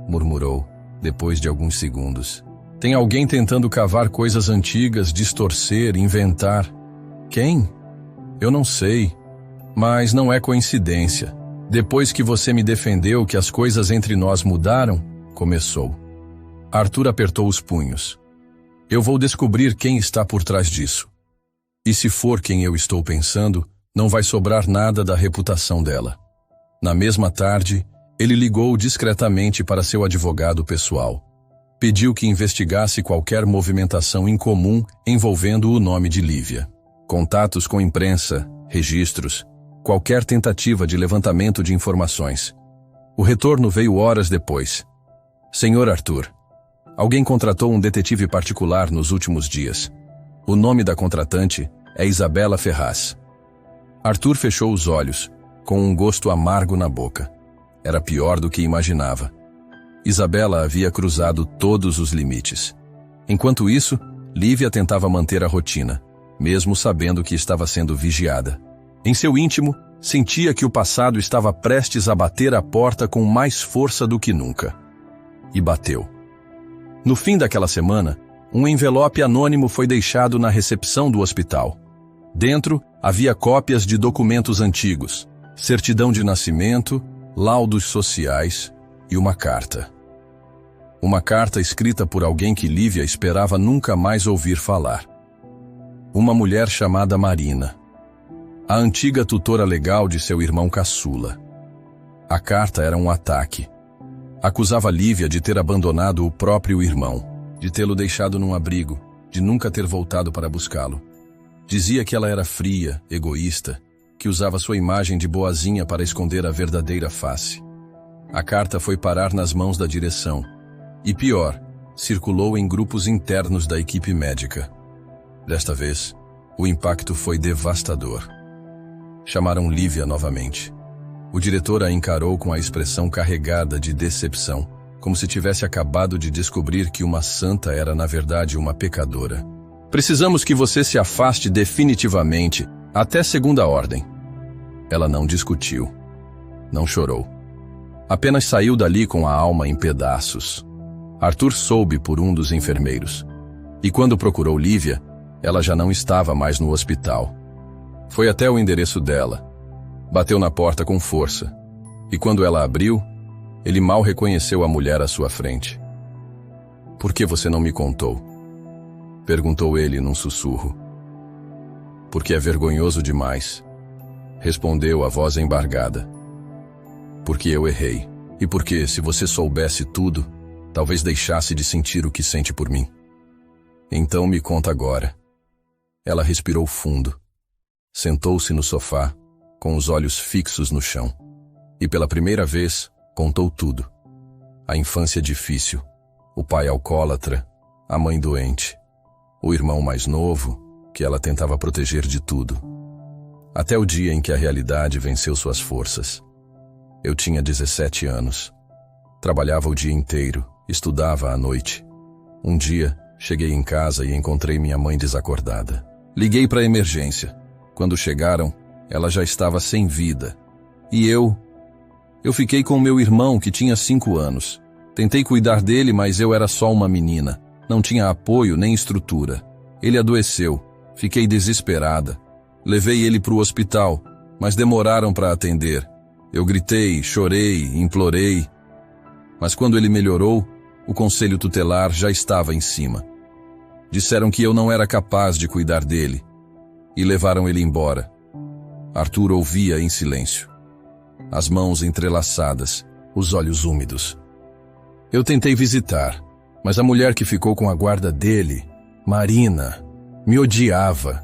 murmurou, depois de alguns segundos. Tem alguém tentando cavar coisas antigas, distorcer, inventar. Quem? Eu não sei, mas não é coincidência. Depois que você me defendeu que as coisas entre nós mudaram, começou. Arthur apertou os punhos. Eu vou descobrir quem está por trás disso. E se for quem eu estou pensando, não vai sobrar nada da reputação dela. Na mesma tarde, ele ligou discretamente para seu advogado pessoal. Pediu que investigasse qualquer movimentação incomum envolvendo o nome de Lívia. Contatos com imprensa, registros, qualquer tentativa de levantamento de informações. O retorno veio horas depois. Senhor Arthur, alguém contratou um detetive particular nos últimos dias. O nome da contratante é Isabela Ferraz. Arthur fechou os olhos, com um gosto amargo na boca. Era pior do que imaginava. Isabela havia cruzado todos os limites. Enquanto isso, Lívia tentava manter a rotina, mesmo sabendo que estava sendo vigiada. Em seu íntimo, sentia que o passado estava prestes a bater a porta com mais força do que nunca. E bateu. No fim daquela semana, um envelope anônimo foi deixado na recepção do hospital. Dentro, havia cópias de documentos antigos, certidão de nascimento, laudos sociais e uma carta. Uma carta escrita por alguém que Lívia esperava nunca mais ouvir falar. Uma mulher chamada Marina, a antiga tutora legal de seu irmão caçula. A carta era um ataque. Acusava Lívia de ter abandonado o próprio irmão, de tê-lo deixado num abrigo, de nunca ter voltado para buscá-lo. Dizia que ela era fria, egoísta, que usava sua imagem de boazinha para esconder a verdadeira face. A carta foi parar nas mãos da direção. E pior, circulou em grupos internos da equipe médica. Desta vez, o impacto foi devastador. Chamaram Lívia novamente. O diretor a encarou com a expressão carregada de decepção, como se tivesse acabado de descobrir que uma santa era na verdade uma pecadora. Precisamos que você se afaste definitivamente, até segunda ordem. Ela não discutiu. Não chorou. Apenas saiu dali com a alma em pedaços. Arthur soube por um dos enfermeiros. E quando procurou Lívia, ela já não estava mais no hospital. Foi até o endereço dela. Bateu na porta com força. E quando ela abriu, ele mal reconheceu a mulher à sua frente. "Por que você não me contou?" perguntou ele num sussurro. "Porque é vergonhoso demais", respondeu a voz embargada. "Porque eu errei. E porque, se você soubesse tudo, talvez deixasse de sentir o que sente por mim. Então me conta agora." Ela respirou fundo. Sentou-se no sofá, com os olhos fixos no chão. E pela primeira vez, contou tudo. A infância difícil, o pai alcoólatra, a mãe doente, o irmão mais novo, que ela tentava proteger de tudo. Até o dia em que a realidade venceu suas forças. Eu tinha 17 anos. Trabalhava o dia inteiro, estudava à noite. Um dia, cheguei em casa e encontrei minha mãe desacordada. Liguei para a emergência. Quando chegaram, ela já estava sem vida. E eu fiquei com meu irmão, que tinha 5 anos. Tentei cuidar dele, mas eu era só uma menina. Não tinha apoio nem estrutura. Ele adoeceu. Fiquei desesperada. Levei ele para o hospital, mas demoraram para atender. Eu gritei, chorei, implorei. Mas quando ele melhorou, o conselho tutelar já estava em cima. Disseram que eu não era capaz de cuidar dele. E levaram ele embora. Arthur ouvia em silêncio. As mãos entrelaçadas, os olhos úmidos. Eu tentei visitar, mas a mulher que ficou com a guarda dele, Marina, me odiava.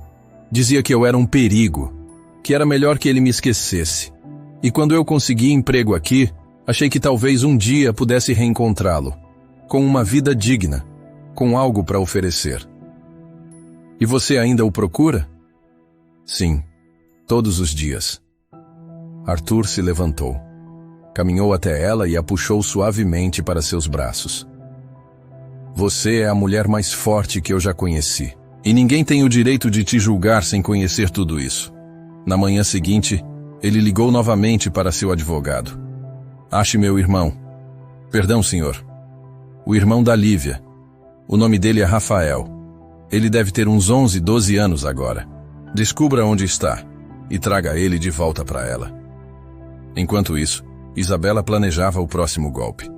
Dizia que eu era um perigo, que era melhor que ele me esquecesse. E quando eu consegui emprego aqui, achei que talvez um dia pudesse reencontrá-lo, com uma vida digna, com algo para oferecer. E você ainda o procura? Sim, todos os dias. Arthur se levantou. Caminhou até ela e a puxou suavemente para seus braços. Você é a mulher mais forte que eu já conheci. E ninguém tem o direito de te julgar sem conhecer tudo isso. Na manhã seguinte, ele ligou novamente para seu advogado. Ache meu irmão. Perdão, senhor. O irmão da Lívia. O nome dele é Rafael. Ele deve ter uns 11, 12 anos agora. Descubra onde está e traga ele de volta para ela. Enquanto isso, Isabela planejava o próximo golpe.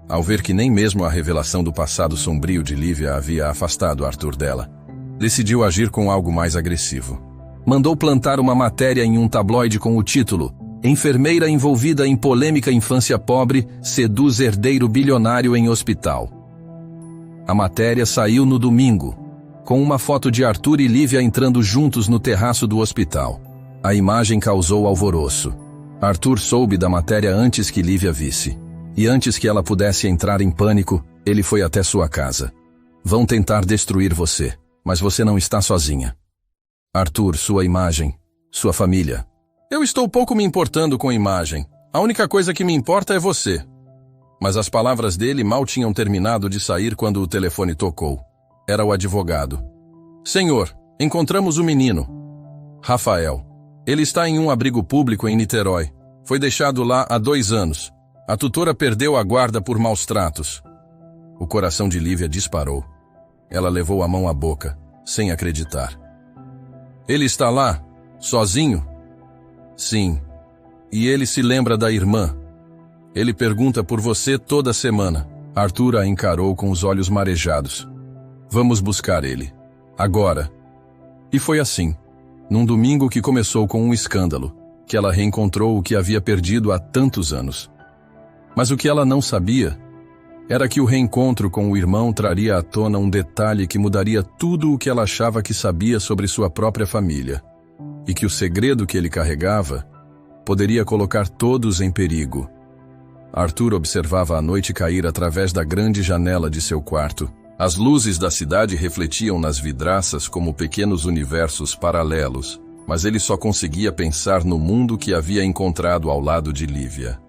Ao ver que nem mesmo a revelação do passado sombrio de Lívia havia afastado Arthur dela, decidiu agir com algo mais agressivo. Mandou plantar uma matéria em um tabloide com o título "Enfermeira envolvida em polêmica infância pobre seduz herdeiro bilionário em hospital". A matéria saiu no domingo, com uma foto de Arthur e Lívia entrando juntos no terraço do hospital. A imagem causou alvoroço. Arthur soube da matéria antes que Lívia visse. E antes que ela pudesse entrar em pânico, ele foi até sua casa. Vão tentar destruir você, mas você não está sozinha. Arthur, sua imagem, sua família. Eu estou pouco me importando com imagem. A única coisa que me importa é você. Mas as palavras dele mal tinham terminado de sair quando o telefone tocou. Era o advogado. Senhor, encontramos o menino. Rafael. Ele está em um abrigo público em Niterói. Foi deixado lá há 2 anos. A tutora perdeu a guarda por maus tratos. O coração de Lívia disparou. Ela levou a mão à boca, sem acreditar. Ele está lá, sozinho? Sim. E ele se lembra da irmã. Ele pergunta por você toda semana. Arthur a encarou com os olhos marejados. Vamos buscar ele. Agora. E foi assim. Num domingo que começou com um escândalo, que ela reencontrou o que havia perdido há tantos anos. Mas o que ela não sabia era que o reencontro com o irmão traria à tona um detalhe que mudaria tudo o que ela achava que sabia sobre sua própria família, e que o segredo que ele carregava poderia colocar todos em perigo. Arthur observava a noite cair através da grande janela de seu quarto. As luzes da cidade refletiam nas vidraças como pequenos universos paralelos, mas ele só conseguia pensar no mundo que havia encontrado ao lado de Lívia.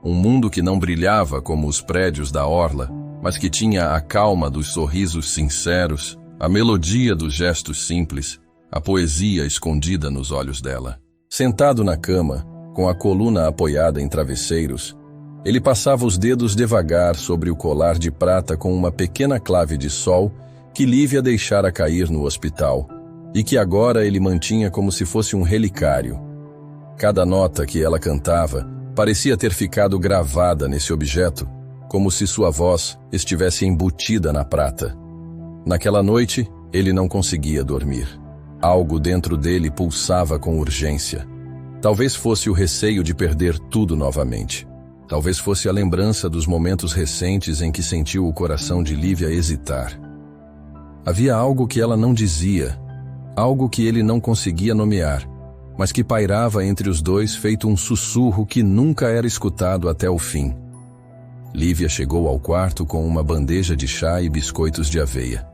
Um mundo que não brilhava como os prédios da orla, mas que tinha a calma dos sorrisos sinceros, a melodia dos gestos simples, a poesia escondida nos olhos dela. Sentado na cama, com a coluna apoiada em travesseiros, ele passava os dedos devagar sobre o colar de prata com uma pequena clave de sol que Lívia deixara cair no hospital, e que agora ele mantinha como se fosse um relicário. Cada nota que ela cantava parecia ter ficado gravada nesse objeto, como se sua voz estivesse embutida na prata. Naquela noite, ele não conseguia dormir. Algo dentro dele pulsava com urgência. Talvez fosse o receio de perder tudo novamente. Talvez fosse a lembrança dos momentos recentes em que sentiu o coração de Lívia hesitar. Havia algo que ela não dizia, algo que ele não conseguia nomear, mas que pairava entre os dois feito um sussurro que nunca era escutado até o fim. Lívia chegou ao quarto com uma bandeja de chá e biscoitos de aveia.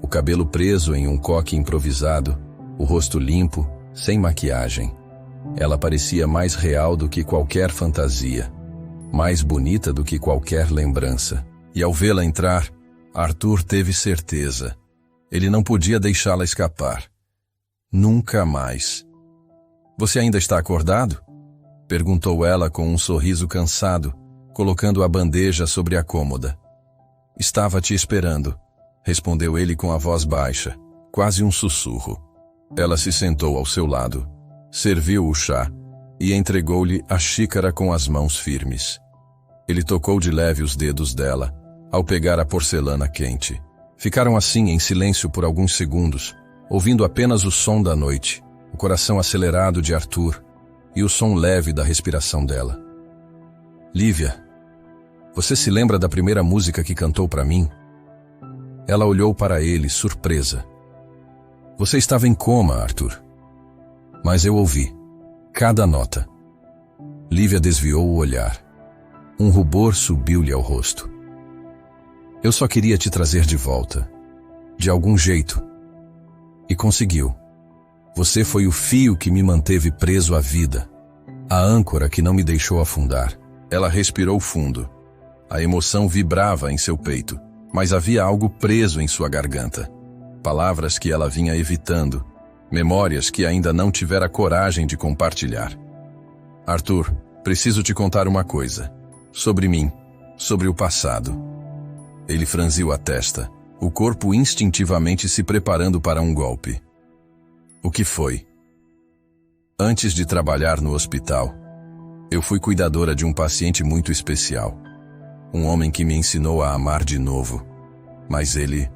O cabelo preso em um coque improvisado, o rosto limpo, sem maquiagem. Ela parecia mais real do que qualquer fantasia, mais bonita do que qualquer lembrança. E ao vê-la entrar, Arthur teve certeza. Ele não podia deixá-la escapar. Nunca mais. Você ainda está acordado? Perguntou ela com um sorriso cansado, colocando a bandeja sobre a cômoda. Estava te esperando, respondeu ele com a voz baixa, quase um sussurro. Ela se sentou ao seu lado, serviu o chá e entregou-lhe a xícara com as mãos firmes. Ele tocou de leve os dedos dela, ao pegar a porcelana quente. Ficaram assim em silêncio por alguns segundos, ouvindo apenas o som da noite, o coração acelerado de Arthur e o som leve da respiração dela. Lívia, você se lembra da primeira música que cantou para mim? Ela olhou para ele, surpresa. Você estava em coma, Arthur. Mas eu ouvi. Cada nota. Lívia desviou o olhar. Um rubor subiu-lhe ao rosto. Eu só queria te trazer de volta. De algum jeito. E conseguiu. Você foi o fio que me manteve preso à vida. A âncora que não me deixou afundar. Ela respirou fundo. A emoção vibrava em seu peito, mas havia algo preso em sua garganta. Palavras que ela vinha evitando. Memórias que ainda não tivera coragem de compartilhar. Arthur, preciso te contar uma coisa. Sobre mim. Sobre o passado. Ele franziu a testa, o corpo instintivamente se preparando para um golpe. O que foi? Antes de trabalhar no hospital, eu fui cuidadora de um paciente muito especial. Um homem que me ensinou a amar de novo. Mas ele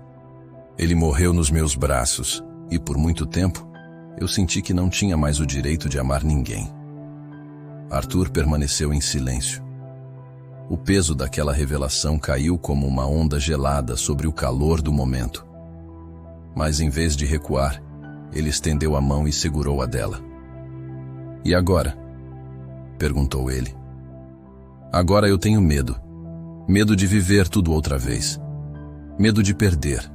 morreu nos meus braços e por muito tempo eu senti que não tinha mais o direito de amar ninguém. Arthur permaneceu em silêncio. O peso daquela revelação caiu como uma onda gelada sobre o calor do momento. Mas em vez de recuar, ele estendeu a mão e segurou a dela. "E agora?" perguntou ele. "Agora eu tenho medo. Medo de viver tudo outra vez. Medo de perder.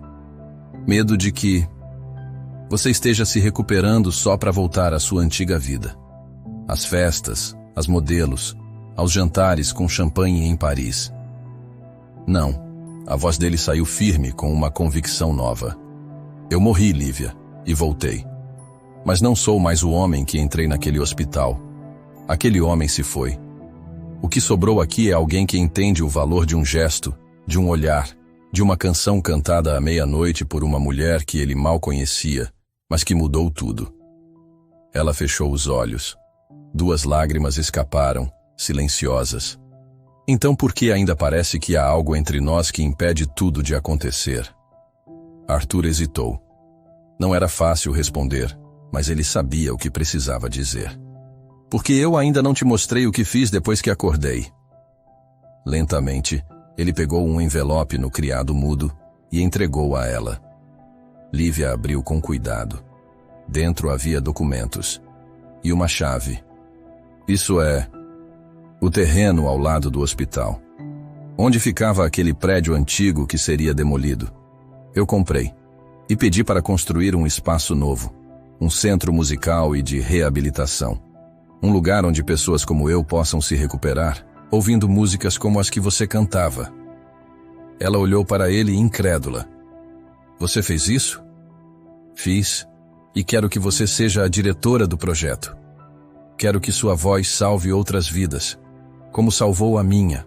Medo de que você esteja se recuperando só para voltar à sua antiga vida. Às festas, aos modelos, aos jantares com champanhe em Paris." "Não." A voz dele saiu firme com uma convicção nova. "Eu morri, Lívia, e voltei. Mas não sou mais o homem que entrei naquele hospital. Aquele homem se foi. O que sobrou aqui é alguém que entende o valor de um gesto, de um olhar, de uma canção cantada à meia-noite por uma mulher que ele mal conhecia, mas que mudou tudo." Ela fechou os olhos. 2 lágrimas escaparam, silenciosas. "Então por que ainda parece que há algo entre nós que impede tudo de acontecer?" Arthur hesitou. Não era fácil responder, mas ele sabia o que precisava dizer. "Porque eu ainda não te mostrei o que fiz depois que acordei." Lentamente, ele pegou um envelope no criado mudo e entregou a ela. Lívia abriu com cuidado. Dentro havia documentos e uma chave. "Isso é o terreno ao lado do hospital, onde ficava aquele prédio antigo que seria demolido. Eu comprei e pedi para construir um espaço novo, um centro musical e de reabilitação. Um lugar onde pessoas como eu possam se recuperar, ouvindo músicas como as que você cantava." Ela olhou para ele incrédula. "Você fez isso?" "Fiz, e quero que você seja a diretora do projeto. Quero que sua voz salve outras vidas, como salvou a minha."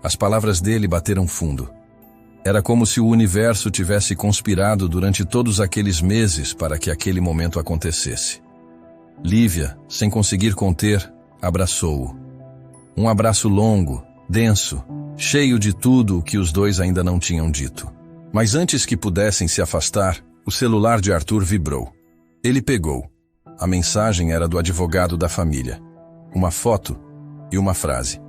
As palavras dele bateram fundo. Era como se o universo tivesse conspirado durante todos aqueles meses para que aquele momento acontecesse. Lívia, sem conseguir conter, abraçou-o. Um abraço longo, denso, cheio de tudo o que os dois ainda não tinham dito. Mas antes que pudessem se afastar, o celular de Arthur vibrou. Ele pegou. A mensagem era do advogado da família. Uma foto e uma frase.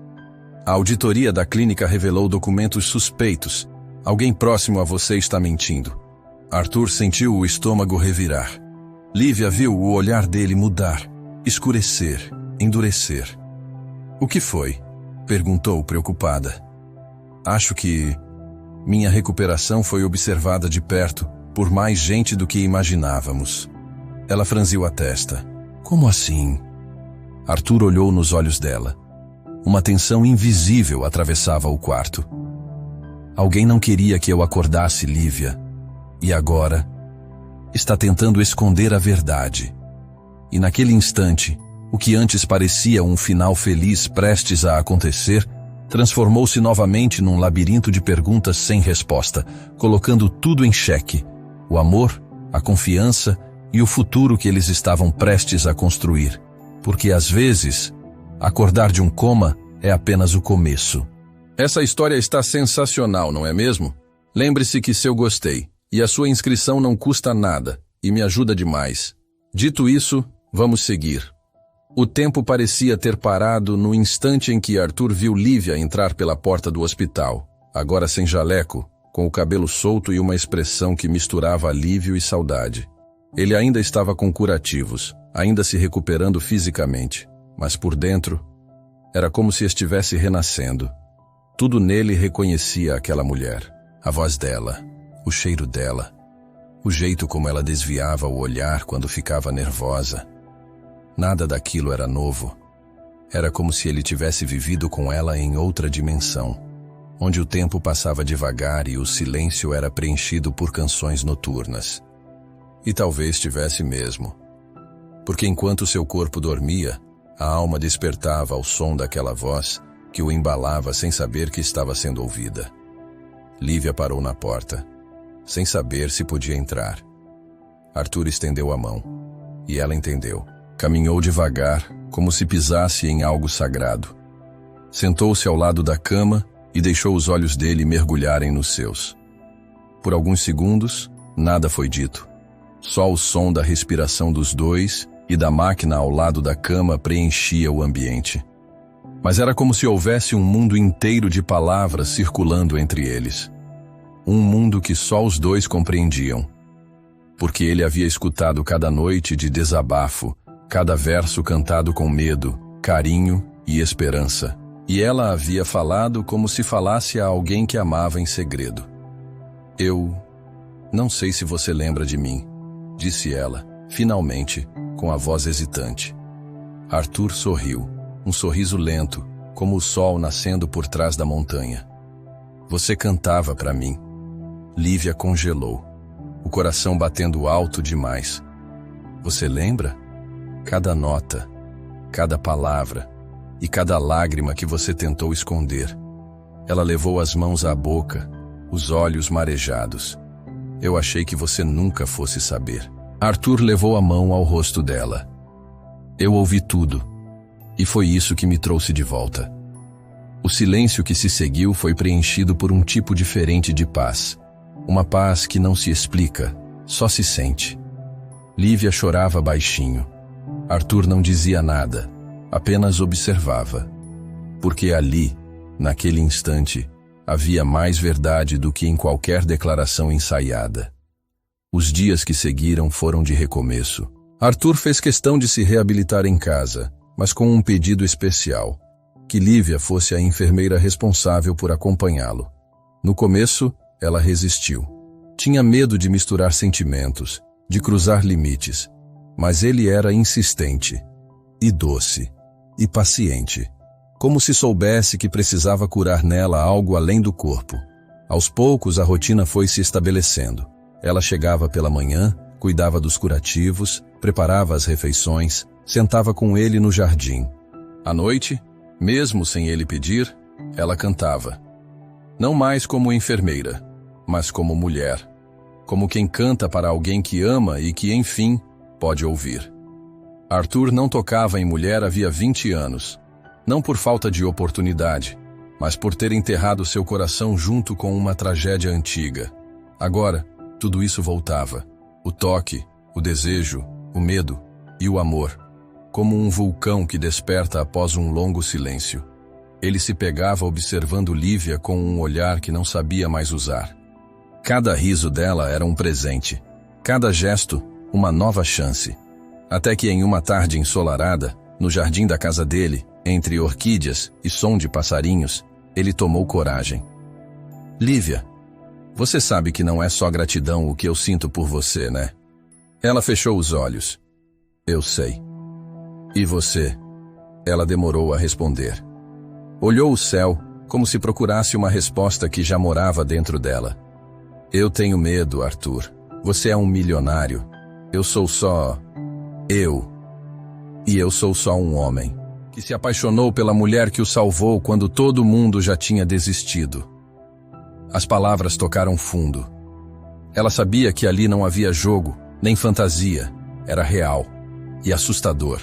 "A auditoria da clínica revelou documentos suspeitos. Alguém próximo a você está mentindo." Arthur sentiu o estômago revirar. Lívia viu o olhar dele mudar, escurecer, endurecer. "O que foi?" perguntou preocupada. "Acho que minha recuperação foi observada de perto por mais gente do que imaginávamos." Ela franziu a testa. "Como assim?" Arthur olhou nos olhos dela. Uma tensão invisível atravessava o quarto. "Alguém não queria que eu acordasse, Lívia. E agora está tentando esconder a verdade." E naquele instante, o que antes parecia um final feliz prestes a acontecer, transformou-se novamente num labirinto de perguntas sem resposta, colocando tudo em xeque: o amor, a confiança e o futuro que eles estavam prestes a construir. Porque às vezes, acordar de um coma é apenas o começo. Essa história está sensacional, não é mesmo? Lembre-se que se eu gostei, e a sua inscrição não custa nada, e me ajuda demais. Dito isso, vamos seguir. O tempo parecia ter parado no instante em que Arthur viu Lívia entrar pela porta do hospital, agora sem jaleco, com o cabelo solto e uma expressão que misturava alívio e saudade. Ele ainda estava com curativos, ainda se recuperando fisicamente, mas por dentro, era como se estivesse renascendo. Tudo nele reconhecia aquela mulher, a voz dela, o cheiro dela, o jeito como ela desviava o olhar quando ficava nervosa. Nada daquilo era novo. Era como se ele tivesse vivido com ela em outra dimensão, onde o tempo passava devagar e o silêncio era preenchido por canções noturnas. E talvez tivesse mesmo. Porque enquanto seu corpo dormia, a alma despertava ao som daquela voz que o embalava sem saber que estava sendo ouvida. Lívia parou na porta, sem saber se podia entrar. Arthur estendeu a mão, e ela entendeu. Caminhou devagar, como se pisasse em algo sagrado. Sentou-se ao lado da cama e deixou os olhos dele mergulharem nos seus. Por alguns segundos, nada foi dito. Só o som da respiração dos dois e da máquina ao lado da cama preenchia o ambiente. Mas era como se houvesse um mundo inteiro de palavras circulando entre eles. Um mundo que só os dois compreendiam. Porque ele havia escutado cada noite de desabafo, cada verso cantado com medo, carinho e esperança. E ela havia falado como se falasse a alguém que amava em segredo. Eu não sei se você lembra de mim, disse ela, finalmente, com a voz hesitante. Arthur sorriu, um sorriso lento, como o sol nascendo por trás da montanha. Você cantava para mim. Lívia congelou, o coração batendo alto demais. Você lembra? Cada nota, cada palavra e cada lágrima que você tentou esconder. Ela levou as mãos à boca, os olhos marejados. Eu achei que você nunca fosse saber. Arthur levou a mão ao rosto dela. Eu ouvi tudo, e foi isso que me trouxe de volta. O silêncio que se seguiu foi preenchido por um tipo diferente de paz. Uma paz que não se explica, só se sente. Lívia chorava baixinho. Arthur não dizia nada, apenas observava. Porque ali, naquele instante, havia mais verdade do que em qualquer declaração ensaiada. Os dias que seguiram foram de recomeço. Arthur fez questão de se reabilitar em casa, mas com um pedido especial: que Lívia fosse a enfermeira responsável por acompanhá-lo. No começo, ela resistiu. Tinha medo de misturar sentimentos, de cruzar limites, mas ele era insistente, e doce, e paciente, como se soubesse que precisava curar nela algo além do corpo. Aos poucos a rotina foi se estabelecendo. Ela chegava pela manhã, cuidava dos curativos, preparava as refeições, sentava com ele no jardim. À noite, mesmo sem ele pedir, ela cantava. Não mais como enfermeira, mas como mulher. Como quem canta para alguém que ama e que, enfim, pode ouvir. Arthur não tocava em mulher havia 20 anos. Não por falta de oportunidade, mas por ter enterrado seu coração junto com uma tragédia antiga. Agora, tudo isso voltava. O toque, o desejo, o medo e o amor. Como um vulcão que desperta após um longo silêncio. Ele se pegava observando Lívia com um olhar que não sabia mais usar. Cada riso dela era um presente. Cada gesto, uma nova chance. Até que em uma tarde ensolarada, no jardim da casa dele, entre orquídeas e som de passarinhos, ele tomou coragem. Lívia, você sabe que não é só gratidão o que eu sinto por você, né? Ela fechou os olhos. Eu sei. E você? Ela demorou a responder. Olhou o céu, como se procurasse uma resposta que já morava dentro dela. Eu tenho medo, Arthur. Você é um milionário. Eu sou só... eu. E eu sou só um homem, que se apaixonou pela mulher que o salvou quando todo mundo já tinha desistido. As palavras tocaram fundo. Ela sabia que ali não havia jogo, nem fantasia. Era real e assustador.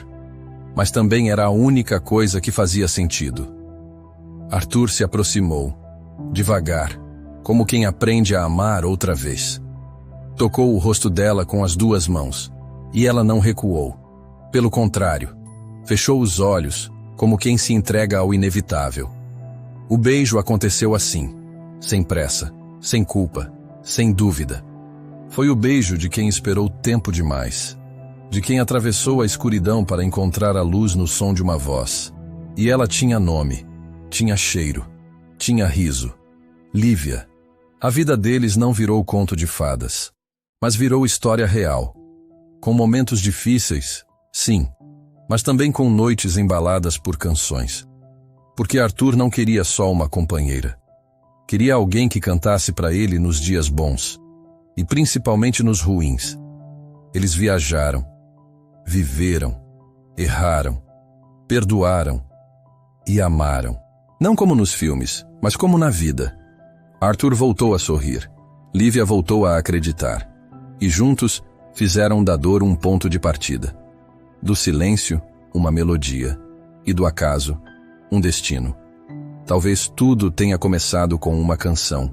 Mas também era a única coisa que fazia sentido. Arthur se aproximou, devagar, como quem aprende a amar outra vez. Tocou o rosto dela com as duas mãos, e ela não recuou. Pelo contrário, fechou os olhos, como quem se entrega ao inevitável. O beijo aconteceu assim, sem pressa, sem culpa, sem dúvida. Foi o beijo de quem esperou tempo demais, de quem atravessou a escuridão para encontrar a luz no som de uma voz. E ela tinha nome, tinha cheiro, tinha riso. Lívia. A vida deles não virou conto de fadas, mas virou história real. Com momentos difíceis, sim, mas também com noites embaladas por canções. Porque Arthur não queria só uma companheira. Queria alguém que cantasse para ele nos dias bons, e principalmente nos ruins. Eles viajaram, viveram, erraram, perdoaram e amaram. Não como nos filmes, mas como na vida. Arthur voltou a sorrir. Lívia voltou a acreditar. E juntos fizeram da dor um ponto de partida. Do silêncio, uma melodia. E do acaso, um destino. Talvez tudo tenha começado com uma canção,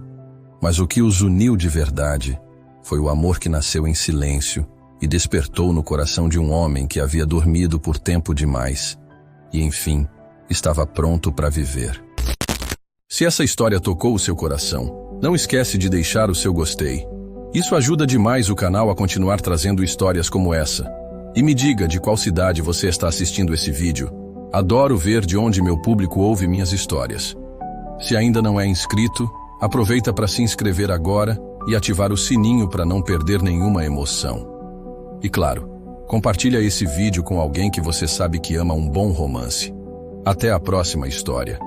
mas o que os uniu de verdade foi o amor que nasceu em silêncio e despertou no coração de um homem que havia dormido por tempo demais. E, enfim, estava pronto para viver. Se essa história tocou o seu coração, não esquece de deixar o seu gostei. Isso ajuda demais o canal a continuar trazendo histórias como essa. E me diga de qual cidade você está assistindo esse vídeo. Adoro ver de onde meu público ouve minhas histórias. Se ainda não é inscrito, aproveita para se inscrever agora e ativar o sininho para não perder nenhuma emoção. E claro, compartilha esse vídeo com alguém que você sabe que ama um bom romance. Até a próxima história.